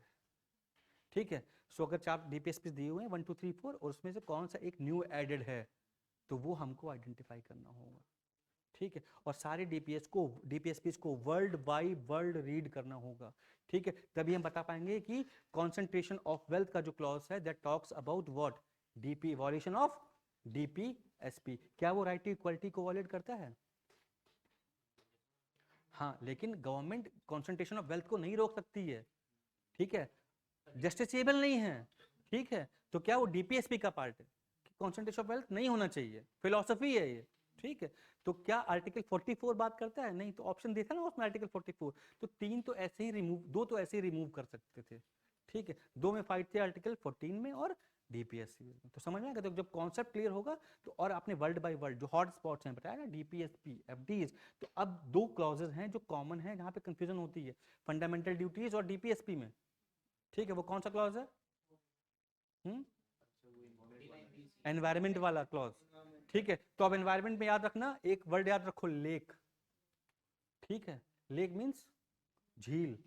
ठीक है? सो अगर 4 डीपीएसपी दिए हुए हैं 1 2 3 4 और उसमें से कौन सा एक न्यू एडेड है, तो वो हमको आइडेंटिफाई करना होगा, ठीक है? और सारे डीपीएसपीस को वर्ल्ड रीड करना होगा, ठीक है? तभी हम बता पाएंगे कि कंसंट्रेशन ऑफ वेल्थ का जो क्लॉज है that talks about what, DP violation of DPSP, क्या वो राइट टू इक्वलिटी को वॉलेट करता है? हाँ, लेकिन गवर्नमेंट कॉन्सेंट्रेशन ऑफ वेल्थ को नहीं रोक सकती है, ठीक है, जस्टिसेबल नहीं है, ठीक है, तो क्या वो डीपीएसपी का पार्ट है? कॉन्सेंट्रेशन ऑफ वेल्थ नहीं होना चाहिए, फिलोसफी है ये, ठीक है। तो क्या आर्टिकल 44 बात करता है? नहीं। तो ऑप्शन देखा ना उसमें आर्टिकल 44, तो 3 तो ऐसे ही रिमूव, 2 तो ऐसे ही रिमूव कर सकते थे, ठीक है, 2 में फाइट थे आर्टिकल 14 में और डीपीएसपी में। तो समझ में आएगा? तो जब कॉन्सेप्ट क्लियर होगा तो, और आपने वर्ल्ड बाय वर्ल्ड जो हॉट स्पॉट्स हैं बताया ना, डीपीएसपी, एफडीज, तो अब 2 क्लॉजेज हैं जो कॉमन है जहां पे कंफ्यूजन होती है, फंडामेंटल ड्यूटीज और डीपीएसपी में, ठीक है। वो कौन सा क्लॉज है? एनवायरमेंट वाला क्लॉज, ठीक है। तो अब एनवायरमेंट में याद रखना, एक वर्ड याद रखो, लेक, ठीक है, लेक मीन्स झील,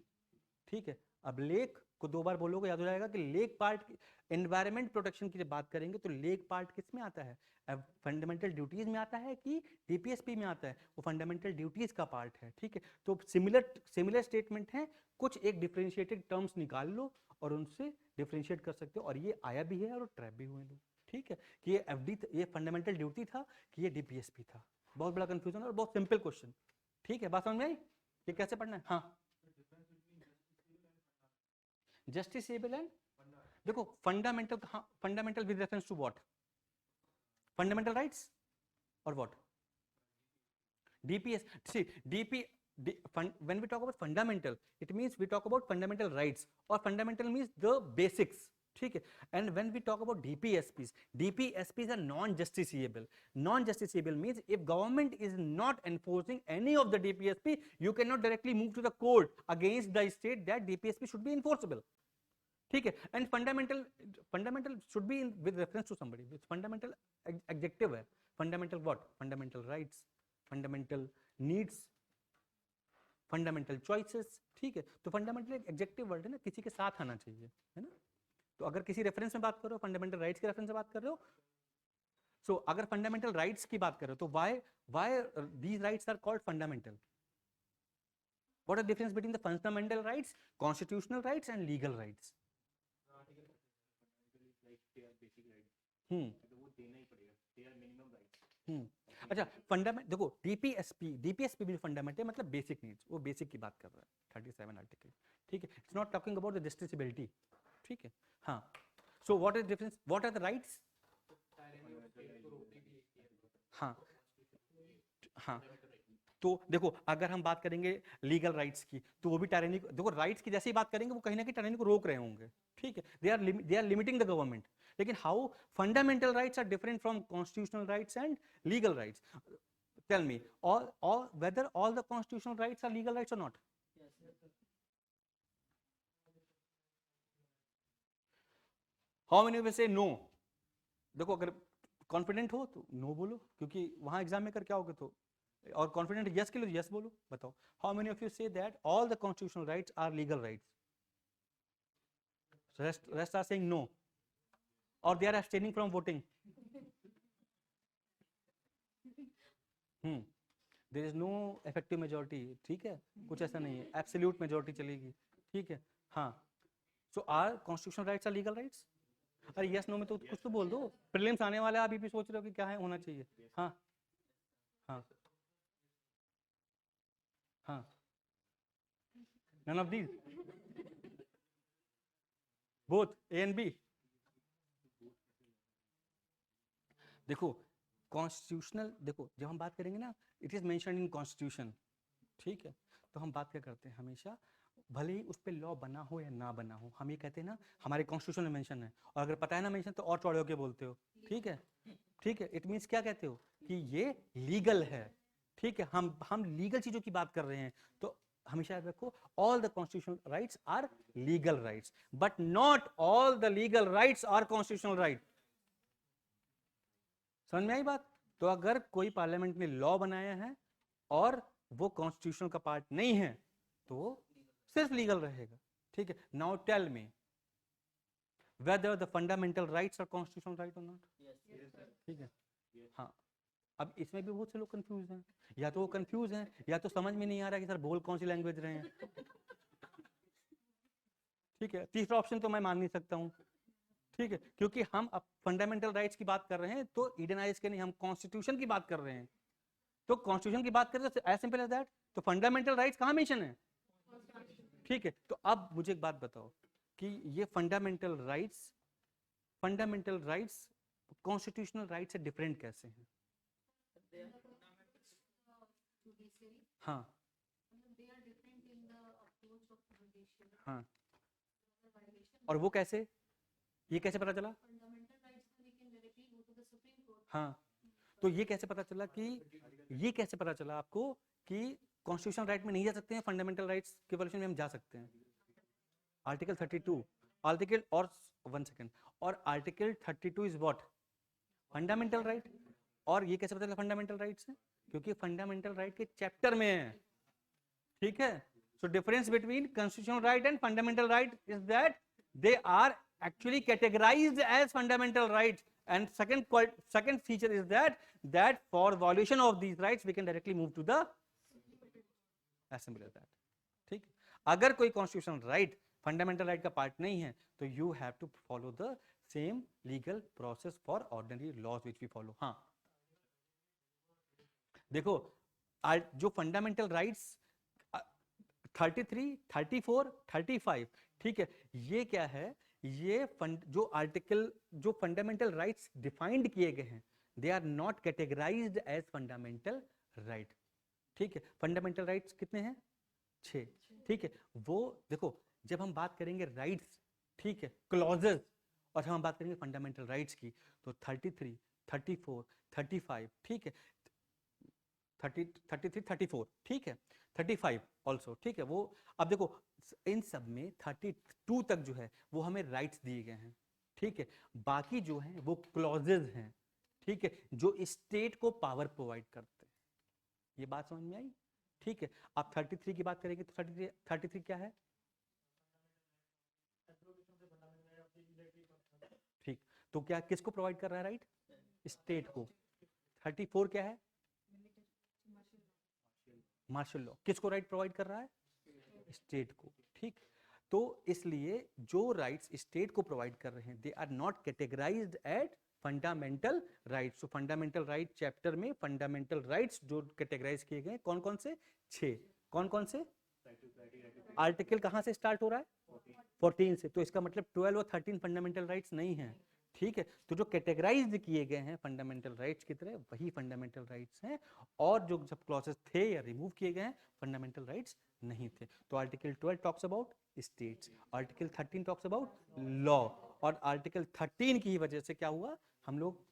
ठीक है। अब लेक को 2 बार बोलोगे याद हो जाएगा कि लेक पार्ट, एनवायरमेंट प्रोटेक्शन की जब बात करेंगे तो लेक पार्ट किस में आता है? अब फंडामेंटल ड्यूटीज में आता है कि डीपीएसपी में आता है? वो फंडामेंटल ड्यूटीज का पार्ट है, ठीक है। तो सिमिलर स्टेटमेंट है, कुछ एक डिफरेंशिएटेड टर्म्स निकाल लो और उनसे डिफरेंशिएट कर सकते हो, और ये आया भी है और ट्रैप भी हुए लोग, ठीक है, कि ये एफडी, ये फंडामेंटल ड्यूटी था कि ये डीपीएसपी था। बहुत बड़ा कंफ्यूजन और बहुत सिंपल क्वेश्चन, ठीक है। बात समझ में आई? ये कैसे पढ़ना है? हाँ, जस्टिसेबल एंड, देखो फंडामेंटल, हाँ, fundamental with reference to what? Fundamental rights और what? DPS. See, when we talk about fundamental, it means we talk about fundamental rights, or fundamental means the basics, ठीक है। And when we talk about DPSPs are non-justiciable. Non-justiciable means if government is not enforcing any of the DPSP, you cannot directly move to the court against the state that DPSP should be enforceable, ठीक है। And fundamental should be with reference to somebody, with fundamental adjective है, fundamental what? Fundamental rights, fundamental needs, fundamental choices, ठीक है। तो fundamental एक adjective word है ना, किसी के साथ आना चाहिए, है ना। तो अगर किसी रेफरेंस में बात करो, फंडामेंटल राइट्स के रेफरेंस से बात कर रहे हो, सो अगर फंडामेंटल राइट्स की बात करो तो why these rights are called fundamental? What are difference between the fundamental rights, constitutional rights and legal rights? अच्छा, फंडामेंट देखो, डीपीएसपी भी फंडामेंटल मतलब बेसिक नीड्स, वो बेसिक की बात कर रहा है 37 आर्टिकल, ठीक है। It's not talking about the justiciability, ठीक है। हाँ, so what is difference, what are the rights? हाँ, हाँ, तो देखो अगर हम बात करेंगे लीगल राइट्स की, तो वो भी टायरेनी, देखो राइट्स की जैसे ही बात करेंगे वो कहीं ना कहीं टायरेनी को रोक रहे होंगे, ठीक है, they are limiting the government. लेकिन how fundamental rights are different from constitutional rights and legal rights? Tell me, all whether all the constitutional rights are legal rights or not? How many will say no? देखो अगर confident हो तो no बोलो, क्योंकि वहां exam में कर क्या होगे, तो और कॉन्फिडेंट यस के लिए यस बोलो। बताओ, how many of you say that all the constitutional rights are legal rights? rest are saying no, or they are abstaining from voting. there is no effective majority, ठीक है, कुछ ऐसा नहीं है, एब्सोल्यूट मेजोरिटी चलेगी, ठीक है। हाँ, so are constitutional rights are legal rights? अरे यस नो में तो कुछ तो बोल दो, प्रीलिम्स आने वाला है, आप भी सोच रहे हो कि क्या है होना चाहिए। हाँ, हाँ, हाँ, none of these, both A and B? देखो कॉन्स्टिट्यूशनल, देखो जब हम बात करेंगे ना, it is mentioned in constitution, ठीक है, तो हम बात क्या करते हैं हमेशा, भले ही उस पर लॉ बना हो या ना बना हो, हम ये कहते हैं ना हमारे कॉन्स्टिट्यूशन में मेंशन है, और अगर पता है ना मेंशन तो और चौड़े होके बोलते हो, ठीक है, ठीक है। इट मीन्स क्या कहते हो कि ये लीगल है, ठीक है। हम लीगल चीजों की बात कर रहे हैं, तो हमेशा याद रखो, all the constitutional rights are legal rights, but not all the legal rights are constitutional right. समझ में आई बात? तो अगर कोई पार्लियामेंट ने लॉ बनाया है और वो कॉन्स्टिट्यूशन का पार्ट नहीं है तो वो सिर्फ लीगल रहेगा, ठीक है। Now tell me whether the fundamental rights are constitutional right और नॉट, ठीक है। हाँ, अब इसमें भी बहुत से लोग कंफ्यूज हैं, या तो वो कंफ्यूज हैं या तो समझ में नहीं आ रहा कि सर बोल कौन सी लैंग्वेज रहे हैं, ठीक है। तीसरा ऑप्शन तो मैं मान नहीं सकता हूँ, ठीक है, क्योंकि हम अब फंडामेंटल राइट्स की बात कर रहे हैं तो ईडन आइज के नहीं, हम कॉन्स्टिट्यूशन की बात कर रहे हैं, तो कॉन्स्टिट्यूशन की बात करें तो एज सिंपल एज दैट, तो फंडामेंटल राइट्स कहाँ मेंशन है? ठीक है, तो अब मुझे एक बात बताओ कि ये फंडामेंटल राइट्स कॉन्स्टिट्यूशनल राइट से डिफरेंट कैसे हैं? हाँ हाँ, और वो कैसे, ये कैसे पता चला? हाँ, तो ये कैसे पता चला आपको कि कॉन्स्टिट्यूशनल राइट में नहीं जा सकते हैं, फंडामेंटल राइट्स के वायलेशन में हम जा सकते हैं? आर्टिकल 32 आर्टिकल और 1 सेकेंड, और article 32 is what? Fundamental right. और ये कैसे पता चला फंडामेंटल राइट्स है? क्योंकि फंडामेंटल राइट के चैप्टर में है, ठीक है। So difference between constitutional right and fundamental right is that they are actually categorized as fundamental rights, and second feature is that for violation of these rights we can directly move to the assembly of that, ठीक। अगर कोई constitutional right fundamental right का part नहीं है तो you have to follow the same legal process for ordinary laws which we follow. हाँ देखो, जो फंडामेंटल राइट्स 33, 34, 35, ठीक है, ये क्या है? ये जो फंडामेंटल राइट्स डिफाइंड किए गए हैं, they are not categorized as fundamental right, ठीक है। फंडामेंटल राइट्स कितने हैं? 6, ठीक है। वो देखो, जब हम बात करेंगे राइट्स, ठीक है, क्लॉजेस, और हम बात करेंगे फंडामेंटल राइट्स की, तो 33, 34, 35, ठीक है, 33, 34, ठीक है, 35 ऑल्सो, ठीक है। वो अब देखो, इन सब में 32 तक जो है वो हमें राइट्स दिए गए हैं, ठीक है। बाकी जो हैं वो क्लॉजेज हैं, ठीक है, जो स्टेट को पावर प्रोवाइड करते हैं। ये बात समझ में आई? ठीक है। आप 33 की बात करेंगे तो 33 क्या है? ठीक, तो क्या किसको प्रोवाइड कर रहा है राइट? स्टेट को। 34 क्या है? Martial law. किसको राइट प्रोवाइड कर रहा है? स्टेट को, ठीक। तो इसलिए जो राइट्स स्टेट को प्रोवाइड कर रहे हैं, they are not categorized at fundamental rights. तो फंडामेंटल राइट चैप्टर में फंडामेंटल राइट्स जो कैटेगराइज किए गए कौन कौन से? 6। कौन कौन से? आर्टिकल कहां से स्टार्ट हो रहा है? 14 से। तो इसका मतलब 12 और 13 फंडामेंटल राइट्स नहीं है, ठीक है। तो जो कैटेगराइज किए गए हैं फंडामेंटल राइट्स की तरह, वही फंडामेंटल राइट्स हैं, और जो जब क्लॉसेस थे या रिमूव किए गए हैं, फंडामेंटल राइट्स नहीं थे। तो article 12 talks about states, article 13 talks about law, और आर्टिकल 13 की वजह से क्या हुआ, हम लोग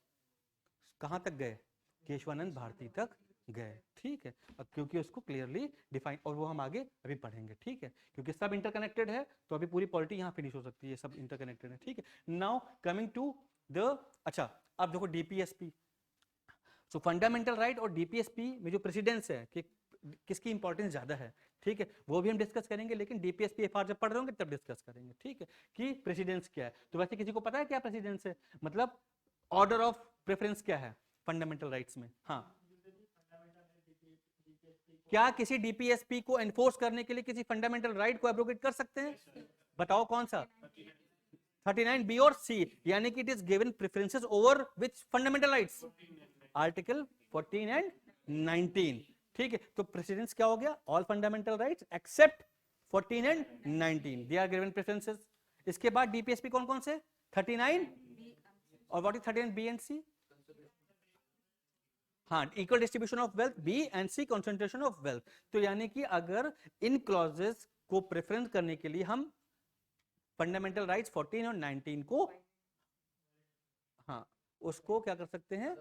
कहां तक गए? केशवानंद भारती तक गए, ठीक है। अब क्योंकि उसको क्लियरली डिफाइन, और वो हम आगे अभी पढ़ेंगे, ठीक है, क्योंकि सब इंटरकनेक्टेड है, तो अभी पूरी पॉलिटी यहाँ फिनिश हो सकती है, सब इंटरकनेक्टेड है, ठीक है। नाउ कमिंग टू द, अच्छा अब देखो डीपीएसपी। सो फंडामेंटल राइट और डीपीएसपी में जो प्रेसिडेंस है कि किसकी इंपॉर्टेंस ज्यादा है, ठीक है, वो भी हम डिस्कस करेंगे, लेकिन डीपीएसपी एफआर जब पढ़ रहे होंगे तब डिस्कस करेंगे, ठीक है, कि प्रेसिडेंस क्या है। तो वैसे किसी को पता है क्या प्रेसिडेंस है? मतलब ऑर्डर ऑफ प्रेफरेंस क्या है फंडामेंटल राइट्स में? हाँ, क्या किसी डीपीएसपी को एनफोर्स करने के लिए किसी फंडामेंटल राइट को एब्रोगेट कर सकते हैं? बताओ कौन सा? 39 बी और सी, यानी कि it is given preferences over which fundamental rights? Article 14 and 19, ठीक है। तो प्रेसिडेंस क्या हो गया? All fundamental rights except 14 and 19, they are given preferences. इसके बाद डीपीएसपी कौन कौन से? 39, और what is 39 B and C? हाँ, equal distribution of wealth, B and C concentration of wealth. तो यानी कि अगर इन क्लॉजेस को प्रेफरेंस करने के लिए हम फंडामेंटल राइट्स 14 और 19 को, हाँ, उसको क्या कर सकते हैं?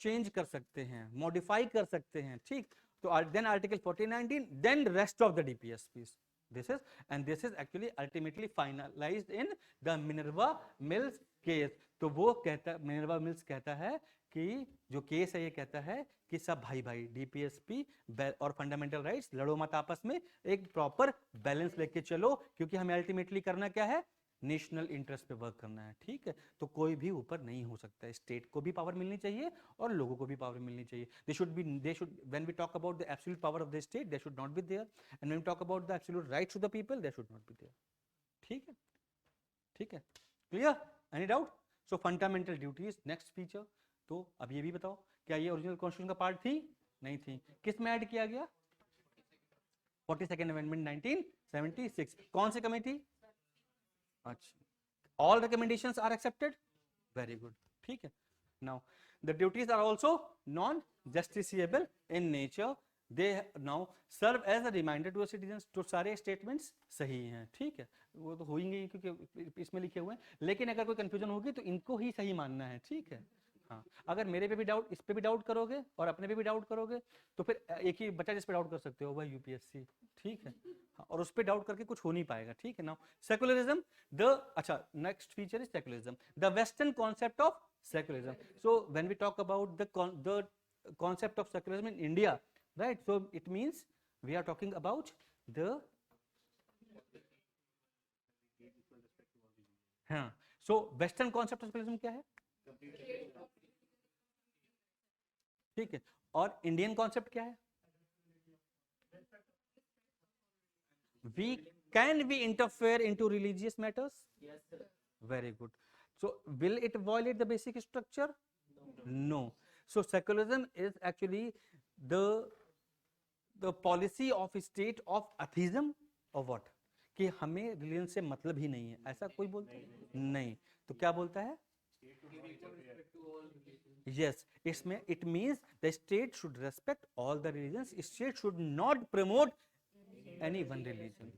चेंज कर सकते हैं, मॉडिफाई कर सकते हैं, ठीक। तो then article 14, 19, then rest of the DPSPs, this is actually ultimately finalized in the Minerva Mills case। तो वो कहता, मिनर्वा मिल्स कहता है कि जो केस है ये कहता है कि सब भाई भाई डीपीएसपी और फंडामेंटल राइट्स लड़ो मत आपस में, एक प्रॉपर बैलेंस लेके चलो, क्योंकि हमें अल्टीमेटली करना क्या है? नेशनल इंटरेस्ट पे वर्क करना है, ठीक है। तो कोई भी ऊपर नहीं हो सकता है, स्टेट को भी पावर मिलनी चाहिए और लोगों को भी पावर मिलनी चाहिए। They should when we talk about the absolute power of the state, they should not be there, and when we talk about the absolute rights to the people, they should not be there, ठीक है, ठीक है, clear? Any doubt? So fundamental duties next feature. तो अब ये भी बताओ, क्या ये ओरिजिनल कॉन्स्टिट्यूशन का पार्ट थी? नहीं थी। किस में ऐड किया गया? 42nd amendment 1976। कौन सी कमेटी? अच्छा, all recommendations are accepted, very good, ठीक है। Now the duties are also non justiciable in nature, they now serve as a reminder to citizens. तो सारे स्टेटमेंट्स सही हैं, ठीक है, वो तो होंगे क्योंकि इसमें लिखे हुए हैं, लेकिन अगर कोई कंफ्यूजन होगी तो इनको ही सही मानना है, ठीक है। हाँ, अगर मेरे पे भी डाउट, इस पे भी डाउट करोगे और अपने पे भी डाउट करोगे तो फिर एक ही बच्चा जिस पे डाउट कर सकते हो वह यूपीएससी, ठीक है। हाँ, और उस पे डाउट करके कुछ हो नहीं पाएगा, ठीक है। नाउ सेकुलरिज्म, द अच्छा next feature is secularism, the western concept of secularism. So when we talk about the concept of secularism in India, right? So it means we are talking about the हाँ, so western concept of secularism क्या है, ठीक है, और Indian concept क्या है? We can we interfere into religious matters? Yes, sir. Very good. So will it violate the basic structure? No. So secularism is actually the policy of state of atheism or what? कि हमें religion से मतलब ही नहीं है, ऐसा कोई बोलता है? नहीं। तो क्या बोलता है? Yes, it means the state should respect all the religions. State should not promote any one religion.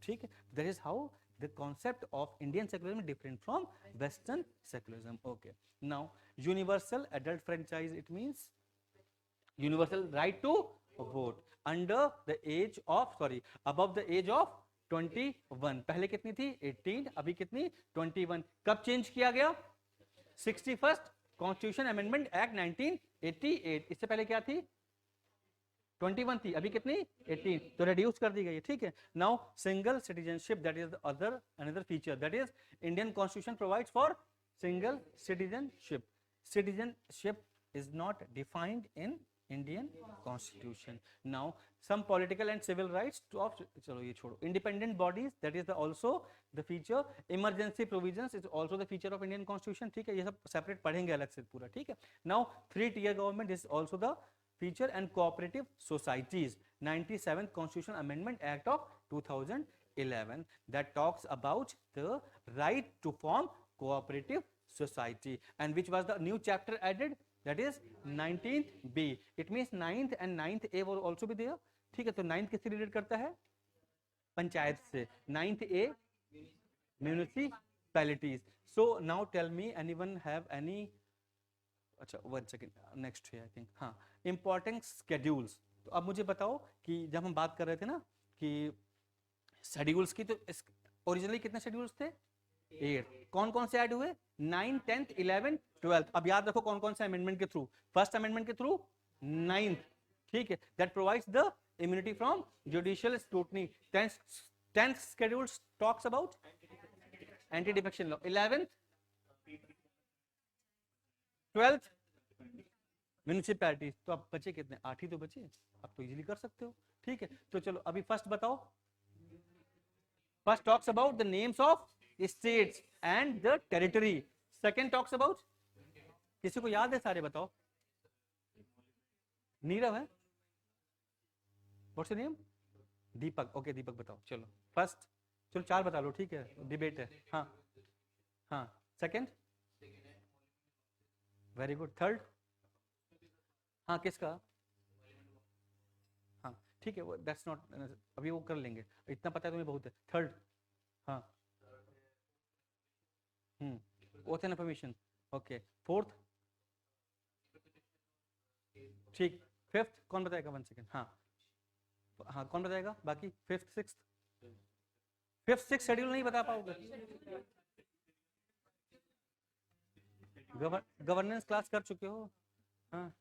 ठीक है, that is how the concept of Indian secularism is different from Western secularism. Okay, now universal adult franchise, it means universal right to vote under the age of above the age of 21। पहले कितनी थी? 18, अभी कितनी? 21। कब change किया गया? 61st constitution amendment act 1988। इससे पहले क्या थी? 21 थी, अभी कितनी? 18, तो रिड्यूस कर दी गई है, ठीक है। Now single citizenship, that is other another feature, that is Indian constitution provides for single citizenship. Citizenship is not defined in Indian constitution. Now some political and civil rights of, चलो ये छोड़ो, independent bodies, that is also the feature. Emergency provisions is also the feature of Indian constitution, ठीक है, ये सब separate पढ़ेंगे अलग से पूरा, ठीक है। Now 3-tier government is also the feature, and cooperative societies, 97th constitutional amendment act of 2011, that talks about the right to form cooperative society, and which was the new chapter added, that is 19th B. It means 9th and 9th A will also be there, ठीक है। तो 9th किससे relate करता है? पंचायत से। 9th A municipalities. So now tell me, anyone have any, अच्छा 1 second, next है I think, हाँ, इंपॉर्टेंट स्केड्यूल्स। तो अब मुझे बताओ कि जब हम बात कर रहे थे ना कि शेड्यूल्स की, तो ओरिजिनली कितने शेड्यूल्स थे? 8। कौन कौन से ऐड हुए? 9, 10th, 11th, 12th। अब याद रखो कौन कौन से अमेंडमेंट के थ्रू? फर्स्ट अमेंडमेंट के थ्रू 9th, ठीक है, that provides the immunity from judicial scrutiny. 10th schedule talks about anti defection law. 11th, 12th municipalities. तो अब बचे कितने? 8 ही तो बचे, अब तो इजीली कर सकते हो, ठीक है। तो चलो अभी फर्स्ट बताओ। First talks about the names of states and the territory. Second talks about, किसी को याद है? सारे बताओ। नीरव है, what's your name? Deepak, okay Deepak बताओ। चलो फर्स्ट, चलो 4 बता लो, ठीक है, डिबेट है। हाँ हाँ, सेकंड, वेरी गुड। थर्ड, हाँ किसका? हाँ ठीक है, वो दैट्स नॉट, अभी वो कर लेंगे, इतना पता है तुम्हें बहुत है। थर्ड, हाँ, oath and permission, okay. Fourth, ठीक। फिफ्थ कौन बताएगा? 1 सेकेंड, हाँ हाँ, कौन बताएगा बाकी? Fifth, sixth, fifth six schedule नहीं बता पाओगे? गवर्नेंस क्लास कर चुके हो? हाँ,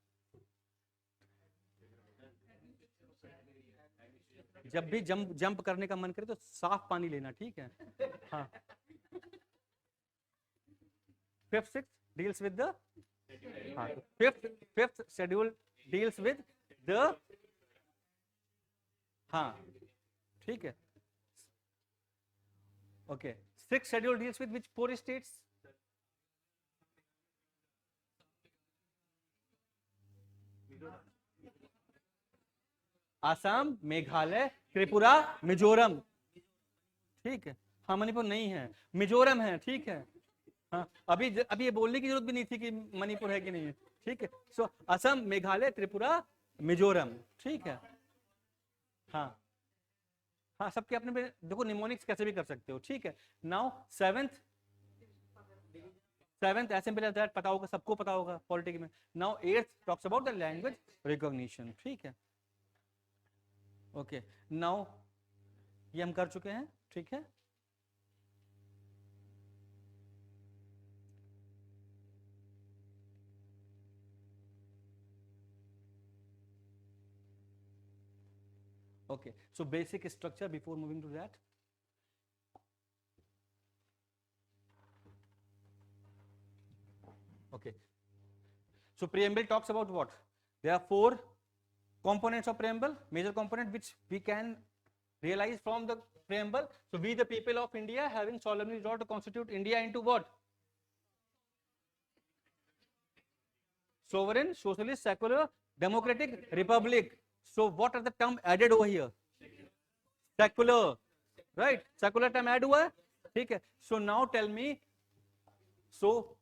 जब भी जंप करने का मन करे तो साफ पानी लेना, ठीक है। हाँ, fifth six deals with the, हाँ, fifth schedule deals with the, हाँ ठीक है, okay. Six schedule deals with which 4 states? Assam, Meghalaya, Tripura, Mizoram. ठीक है, हाँ मणिपुर नहीं है, मिजोरम है, ठीक है। हाँ, अभी ये बोलने की जरूरत भी नहीं थी कि मणिपुर है कि नहीं है। ठीक है, सो असम, मेघालय, त्रिपुरा, मिजोरम। ठीक है, हाँ हाँ, सबके अपने देखो निमोनिक्स कैसे भी कर सकते हो। ठीक है, now seventh, as simple as that, पता होगा, सबको पता होगा पॉलिटिक्स में। Now eighth talks about the language recognition. ठीक है, ओके, नाउ ये हम कर चुके हैं। ठीक है, okay, so basic structure before moving to that. Okay, so preamble talks about what? There are four components of preamble, major component which we can realize from the preamble. So we the people of India having solemnly resolved to constitute India into what? Sovereign, socialist, secular, democratic republic. So what are the term added over here? Secular, right? Secular term add हुआ है, ठीक है। So now tell me, so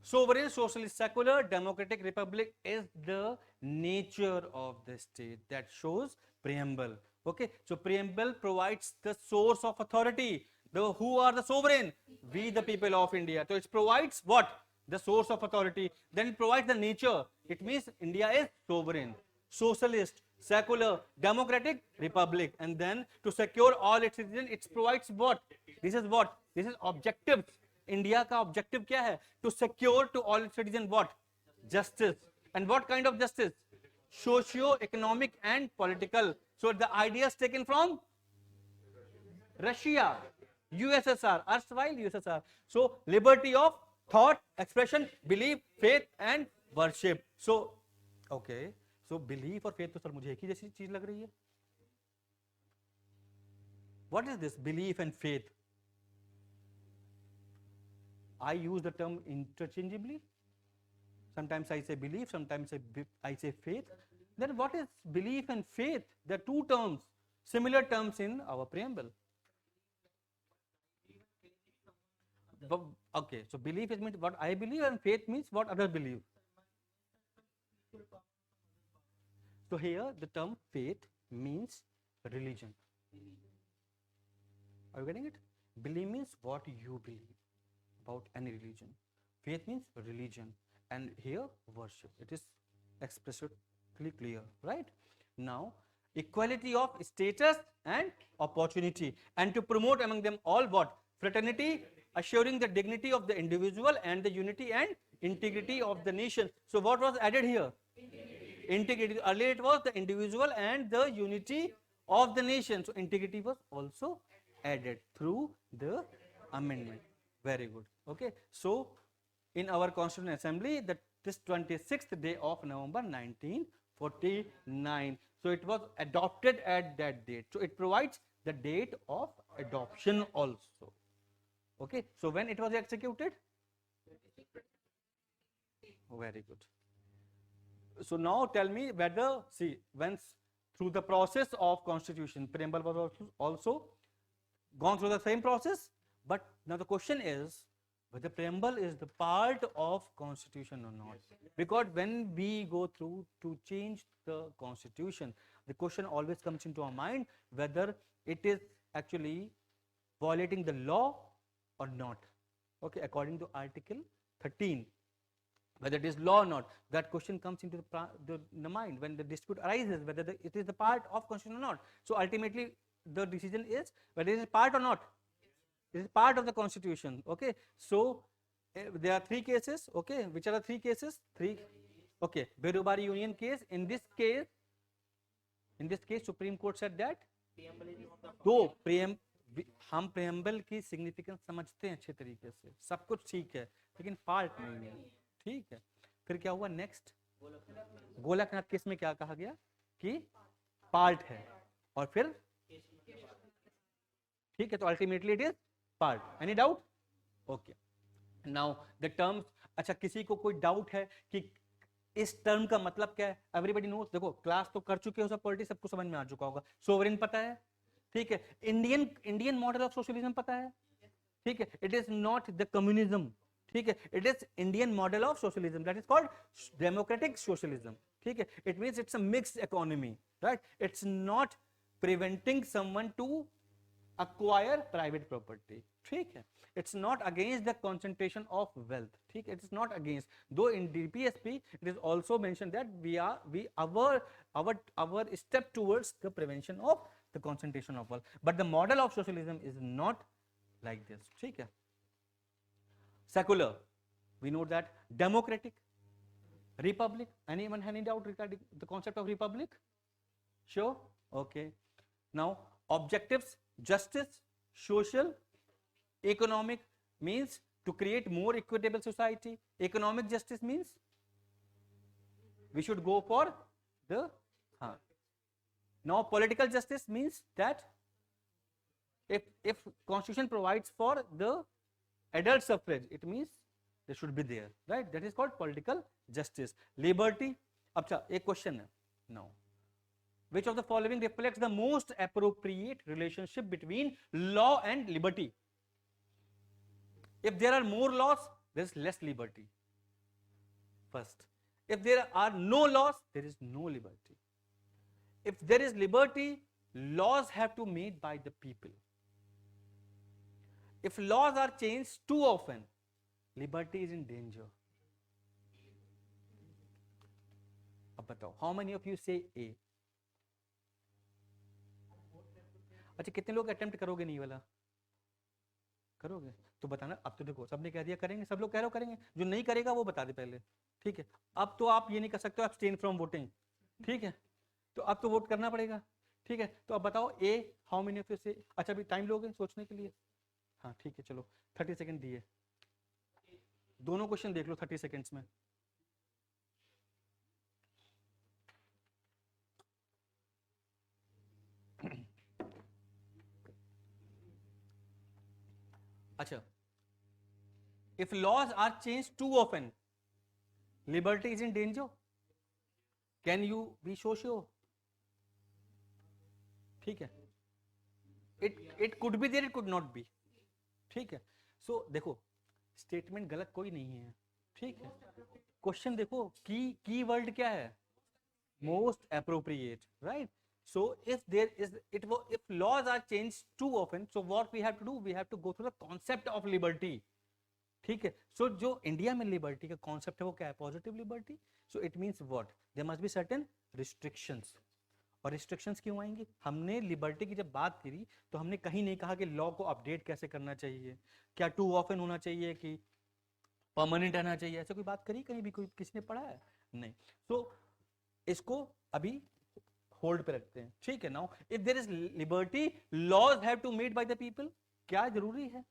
sovereign, socialist, secular, democratic republic is the nature of the state. That shows preamble. Okay, so preamble provides the source of authority. The who are the sovereign? We the people of India. So it provides what? The source of authority. Then it provides the nature. It means India is sovereign, socialist, secular, democratic republic. And then to secure all its citizens, it provides what? This is what? This is objectives. India का objective क्या है? To secure to all citizen what? Justice. And what kind of justice? Socio economic and political. So the ideas taken from Russia, USSR, erstwhile USSR. So liberty of thought, expression, belief, faith and worship. So okay, so belief और faith तो sir मुझे एक ही जैसी चीज लग रही है। What is this belief and faith? I use the term interchangeably. Sometimes I say belief, sometimes I say faith. Then what is belief and faith? There are two terms, similar terms in our preamble. Okay, so belief is means what I believe and faith means what others believe. So here the term faith means religion. Are you getting it? Belief means what you believe about any religion. Faith means religion, and here worship. It is expressly clear, right? Now, equality of status and opportunity, and to promote among them all what? Fraternity, assuring the dignity of the individual and the unity and integrity of the nation. So what was added here? Integrity. Earlier it was the individual and the unity of the nation. So integrity was also added through the amendment. Very good. Okay, so in our Constitutional Assembly, this 26th day of November 1949, so it was adopted at that date. So it provides the date of adoption also. Okay, so when it was executed? Very good. So now tell me whether, see, once through the process of constitution, preamble was also gone through the same process. But now the question is whether preamble is the part of constitution or not. Because when we go through to change the constitution, the question always comes into our mind whether it is actually violating the law or not. Okay, according to Article 13, whether it is law or not, that question comes into the mind when the dispute arises whether it is the part of constitution or not. So ultimately the decision is whether it is part or not. It is part of the constitution. Okay, so there are three cases. Okay, which are the three cases? Okay, Behru-Bari Union case. In this case Supreme Court said that तो हम preamble की significance समझते हैं अच्छे तरीके से, सब कुछ ठीक है, लेकिन part नहीं है. ठीक है, फिर क्या हुआ नेक्स्ट? गोलकनाथ केस में क्या कहा गया कि पार्ट है, और फिर ठीक है, तो ultimately it is part. Any doubt? Okay, now the terms. अच्छा, किसी को कोई डाउट है कि इस टर्म का मतलब क्या है? एवरीबडी नोस, देखो क्लास तो कर चुके हो सब, पॉलिटिक्स सबको समझ में आ चुका होगा। सोवरेन पता है, ठीक है। इंडियन मॉडल ऑफ सोशलिज्म पता है, ठीक है। It is not the communism, ठीक है, it is Indian model of socialism, that is called democratic socialism, ठीक है। It means it's a mixed economy, right. It's not preventing someone to acquire private property, ठीक है। it's not against the concentration of wealth, ठीक है, it's not against, though in DPSP it is also mentioned that our step towards the prevention of the concentration of wealth, but the model of socialism is not like this, ठीक है। secular, we know that, democratic, republic, anyone have any doubt regarding the concept of republic? Sure, okay। now objectives, justice, social, economic, means to create more equitable society. Economic justice means we should go for the now political justice means that if constitution provides for the adult suffrage, it means they should be there, right? That is called political justice। liberty, अच्छा एक question है now, which of the following reflects the most appropriate relationship between law and liberty? If there are more laws, there is less liberty, first. If there are no laws, there is no liberty. If there is liberty, laws have to be made by the people. If laws are changed too often, liberty is in danger. अब बताओ, how many of you say A? अच्छा कितने लोग attempt करोगे नहीं वाला? करोगे तो बताना। अब तो देखो सबने कह दिया करेंगे, सब लोग कह रहे हो करेंगे, जो नहीं करेगा वो बता दे पहले, ठीक है। अब तो आप ये नहीं कर सकते हो अब्सटेन फ्रॉम वोटिंग, ठीक है, तो अब तो वोट करना पड़ेगा, ठीक है। तो अब बताओ ए, हाउ मेनी ऑफ यू से, अच्छा अभी टाइम लोगे सोचने के लिए? हाँ ठीक है चलो 30 सेकंड दिए, दोनों क्वेश्चन देख लो 30 सेकंड्स में। अच्छा, if laws are changed too often, liberty is in danger. Can you be so sure? ठीक है, it could be there, it could not be, ठीक है। सो देखो स्टेटमेंट गलत कोई नहीं है, ठीक है। क्वेश्चन देखो की वर्ड क्या है? most appropriate, right? So if there is if laws are changed too often, so what we have to do, we have to go through the concept of liberty, ठीक है। सो जो इंडिया में liberty का concept है वो क्या है? Positive liberty. So it means what, there must be certain restrictions. और रिस्ट्रिक्शंस क्यों आएंगी? हमने लिबर्टी की जब बात करी तो हमने कहीं नहीं कहा कि लॉ को अपडेट कैसे करना चाहिए, क्या टू ऑफन होना चाहिए कि परमानेंट रहना चाहिए, ऐसे कोई बात करी कहीं भी? कोई किसी ने पढ़ा है? नहीं। सो इसको अभी होल्ड पे रखते हैं, ठीक है। Now if there is liberty, laws have to made by the people, क्या जरूरी है,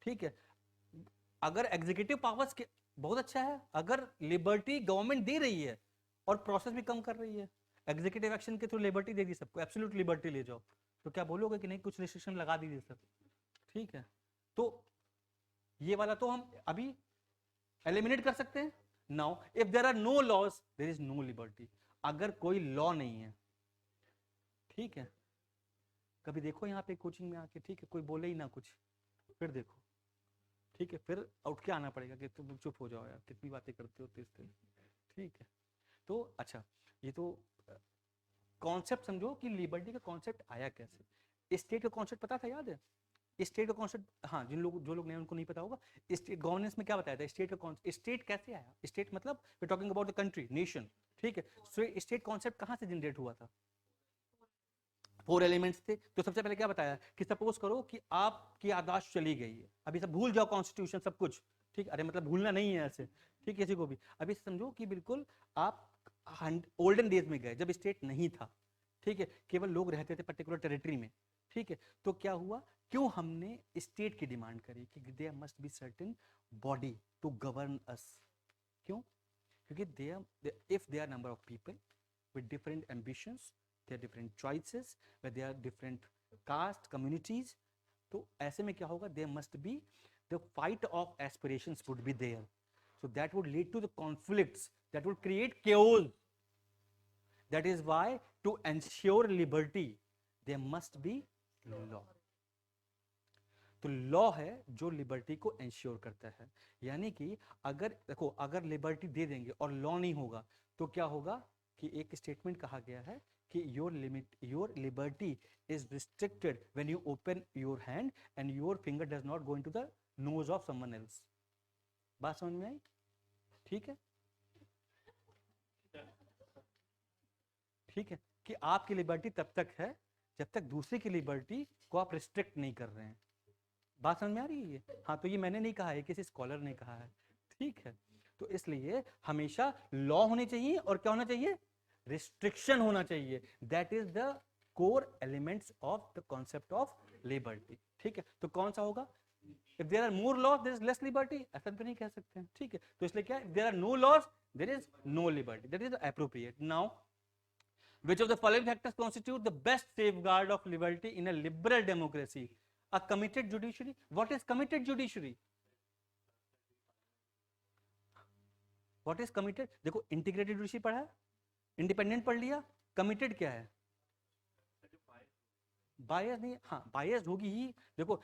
ठीक है। अगर एग्जीक्यूटिव पावर्स के बहुत अच्छा है, अगर लिबर्टी गवर्नमेंट दे रही है और प्रोसेस भी कम कर रही है, एग्जीक्यूटिव एक्शन के थ्रू लिबर्टी दे दी सबको, एब्सोल्यूट लिबर्टी ले जाओ, तो क्या बोलोगे कि नहीं कुछ रिस्ट्रिक्शन लगा दीजिए सब, ठीक है। तो ये वाला तो हम अभी एलिमिनेट कर सकते हैं। Now if there are no laws, there is no liberty. अगर कोई लॉ नहीं है, ठीक है, कभी देखो यहाँ पे कोचिंग में आके, ठीक है, कोई बोले ही ना कुछ, फिर देखो, ठीक है, फिर उठ के आना पड़ेगा कि तुम चुप हो जाओ यार, कितनी बातें करते हो तेज तेज, ठीक है। तो अच्छा, ये तो कॉन्सेप्ट समझो कि लिबर्टी का कॉन्सेप्ट आया कैसे। स्टेट का कॉन्सेप्ट पता था, याद है? स्टेट का कॉन्सेप्ट, हाँ, जो लोग नए उनको नहीं पता होगा। स्टेट गवर्नेंस में क्या बताया था, स्टेट का कॉन्सेप्ट, स्टेट कैसे आया? स्टेट मतलब we talking about the country, nation, ठीक है। सो स्टेट कॉन्सेप्ट कहाँ से जनरेट हुआ था? 4 एलिमेंट्स थे। तो सबसे पहले क्या बताया कि सपोज करो कि आपकी याददाश्त चली गई है, अभी सब भूल जाओ कॉन्स्टिट्यूशन सब कुछ, ठीक, अरे मतलब भूलना नहीं है ऐसे, ठीक, किसी को भी अभी समझो कि बिल्कुल आप ओल्डन डेज में गए जब स्टेट नहीं था, ठीक है, केवल लोग रहते थे पर्टिकुलर टेरिटरी में, ठीक है। तो क्या हुआ, क्यों हमने स्टेट की डिमांड करी कि there must be certain body to govern us? क्यों? क्योंकि there if there number of people with different ambitions, there are different choices, where there are different caste communities, तो ऐसे में क्या होगा, there must be the fight of aspirations would be there, So that would lead to the conflicts, that would create chaos. That is why to ensure liberty there must be law. तो law है जो liberty को ensure करता है। यानी कि अगर देखो, अगर लिबर्टी दे देंगे और लॉ नहीं होगा तो क्या होगा कि एक स्टेटमेंट कहा गया है कि your liberty is restricted when you open your hand and your finger does not go into the nose of someone else. बात समझ में आई? ठीक है, ठीक है, कि आपकी लिबर्टी तब तक है जब तक दूसरे की लिबर्टी को आप रिस्ट्रिक्ट नहीं कर रहे हैं। बात समझ में आ रही है ये? हाँ, तो ये मैंने नहीं कहा है, किसी स्कॉलर ने कहा है। ठीक है, तो इसलिए हमेशा लॉ होने चाहिए और क्या होना चाहिए? रिस्ट्रिक्शन होना चाहिए। That is the core elements of the concept of liberty. ठीक है, तो कौन सा होगा? If there are more laws there is less liberty, ऐसा तो नहीं कह सकते हैं। ठीक है, तो इसलिए क्या है? If there are no laws there is no liberty, that is appropriate. Now which of the following factors constitute the best safeguard of liberty in a liberal democracy? A committed judiciary. What is committed judiciary? What is committed? देखो, integrated judiciary पढ़ा है, independent पढ़ लिया, committed क्या है? बायस नहीं, हाँ बायस होगी ही। देखो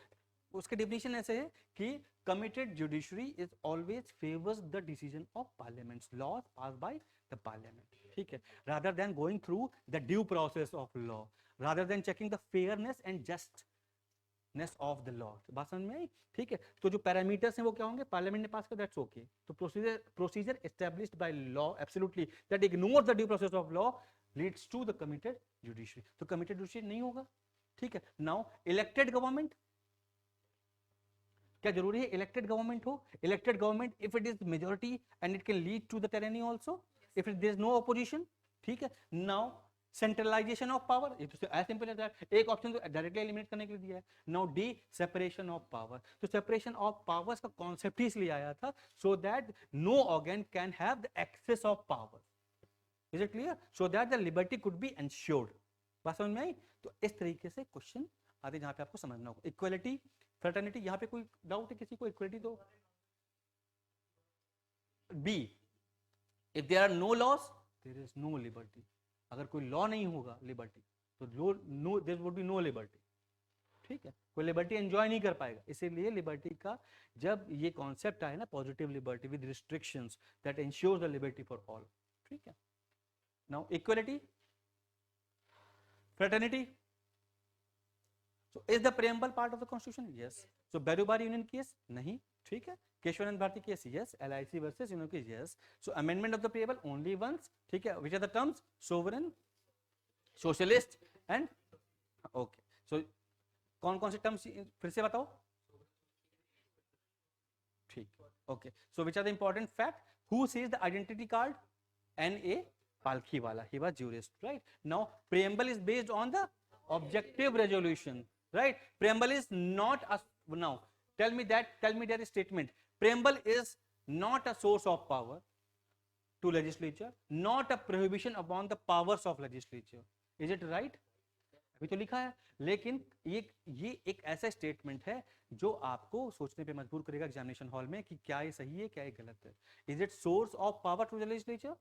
उसके डेफिनेशन ऐसे है कि committed judiciary is always favors the decision of parliaments, laws passed by the parliament. ठीक है, rather than going through the due process of law, rather than checking the fairness and justness of the law. बात समझ में आई? ठीक है, तो जो parameters हैं वो क्या होंगे? पार्लियामेंट ने पास कर, दैट्स ओके। तो procedure established by law absolutely that ignores the due process of law leads to the committed judiciary. तो कमिटेड जुडिशरी नहीं होगा। ठीक है, नाउ इलेक्टेड गवर्नमेंट, क्या जरूरी है इलेक्टेड गवर्नमेंट हो? Elected government if it is majority and it can lead to the tyranny also if there is no opposition. ठीक है, now centralisation of power, as simple as that. एक option तो directly eliminate करने के लिए दिया है। Now D, separation of power. तो सेपरेशन ऑफ पावर्स का कॉन्सेप्ट ही इसलिए आया था so that no organ can have the access of power. Is it clear? So that the liberty could be ensured. बात समझ में आई? तो इस तरीके से क्वेश्चन आते जहां पे आपको समझना होगा। इक्वलिटी, फ्रेटर्निटी, यहां पे कोई डाउट है किसी को? इक्वलिटी तो be, if there are no laws there is no liberty. अगर कोई लॉ नहीं होगा लिबर्टी तो no there would be no liberty. ठीक है, कोई लिबर्टी एंजॉय नहीं कर पाएगा। इसीलिए लिबर्टी का जब ये कॉन्सेप्ट आया ना, positive liberty with restrictions that ensures the liberty for all. ठीक है, now equality, fraternity. So is the preamble part of the constitution? Yes. So Barubar union case नहीं, ठीक है। Kesavananda Bharati case yes, LIC versus union case yes. So amendment of the preamble only once, ठीक है। Which are the terms? Sovereign, socialist and okay. So कौन कौन से terms फिर से बताओ? ठीक, okay. So which are the important fact? Who sees the identity card? N.A. Palkhi wala, he was jurist, right? Now preamble is based on the objective resolution, right? Preamble is not a, now tell me that statement. Preamble is not a source of power to legislature, not a prohibition upon the powers of legislature. Is it right? अभी तो लिखा है, लेकिन ये एक ऐसा statement है जो आपको सोचने पे मजबूर करेगा एग्जामिनेशन हॉल में कि क्या ये सही है, क्या ये गलत है। Is it source of power to the legislature?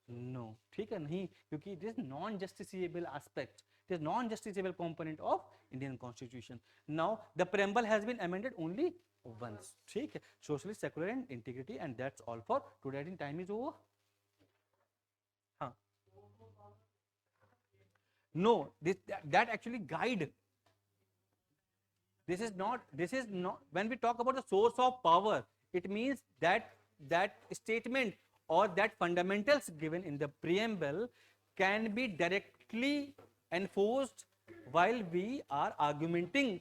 No, ठीक है, नहीं, क्योंकि it is non justiciable aspect, it is non justiciable component of Indian constitution. Now the preamble has been amended only once, ठीक है, socialist, secular and integrity, and that's all for today. In time is over. हाँ, no, that actually guide. This is not when we talk about the source of power, it means that statement or that fundamentals given in the preamble can be directly enforced while we are argumenting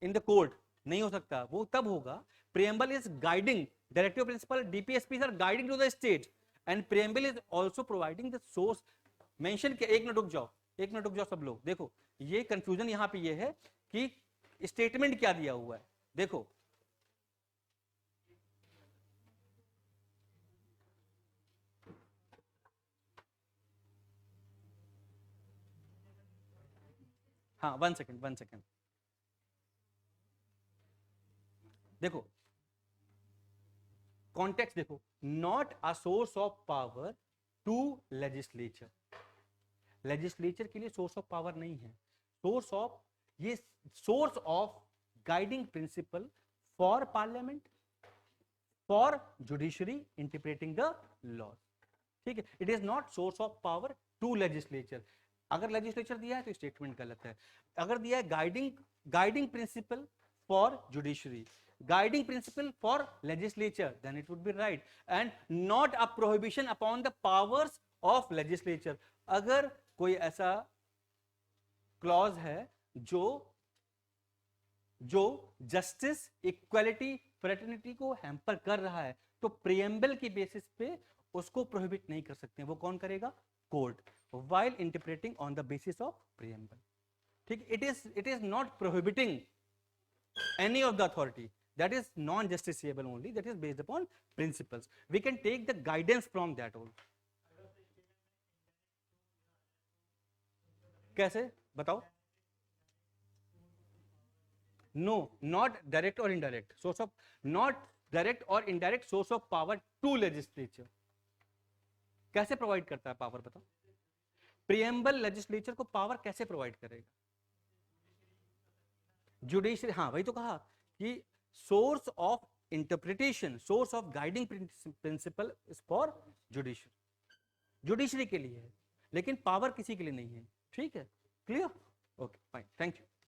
in the court. नहीं हो सकता, वो तब होगा preamble is guiding, directive principle, DPSPs are guiding to the state, and preamble is also providing the source. Mention किया, एक minute रुक जाओ सब लोग, देखो ये कंफ्यूजन यहां पे ये है कि स्टेटमेंट क्या दिया हुआ है। देखो हाँ, वन सेकेंड, देखो कॉन्टेक्स्ट देखो, not a source of power to legislature, legislature के लिए सोर्स ऑफ पावर नहीं है, सोर्स ऑफ, ये source of guiding principle for parliament, for judiciary interpreting the law, ठीक है, it is not source of power to legislature. अगर legislature दिया है तो स्टेटमेंट गलत है, अगर दिया है guiding principle for judiciary, guiding principle for legislature, then it would be right, and not a prohibition upon the powers of legislature। अगर कोई ऐसा क्लॉज है जो जस्टिस, इक्वालिटी, फ्रेटर्निटी को हैम्पर कर रहा है, तो प्रियम्बल की बेसिस पे उसको प्रोहिबिट नहीं कर सकते, वो कौन करेगा? Court, while interpreting on the basis of preamble, ठीक, it is not prohibiting any of the authority, that is non-justiciable only, that is based upon principles, we can take the guidance from that also। कैसे बताओ? No, not direct और indirect source of, not direct और indirect source of power to legislature. कैसे provide करता है power बताओ? Preamble legislature को power कैसे प्रोवाइड करेगा? जुडिशरी, हाँ वही तो कहा कि source of interpretation, source of guiding principle is for judiciary, judiciary के लिए है, लेकिन पावर किसी के लिए नहीं है, ठीक है, clear? Okay fine, thank you.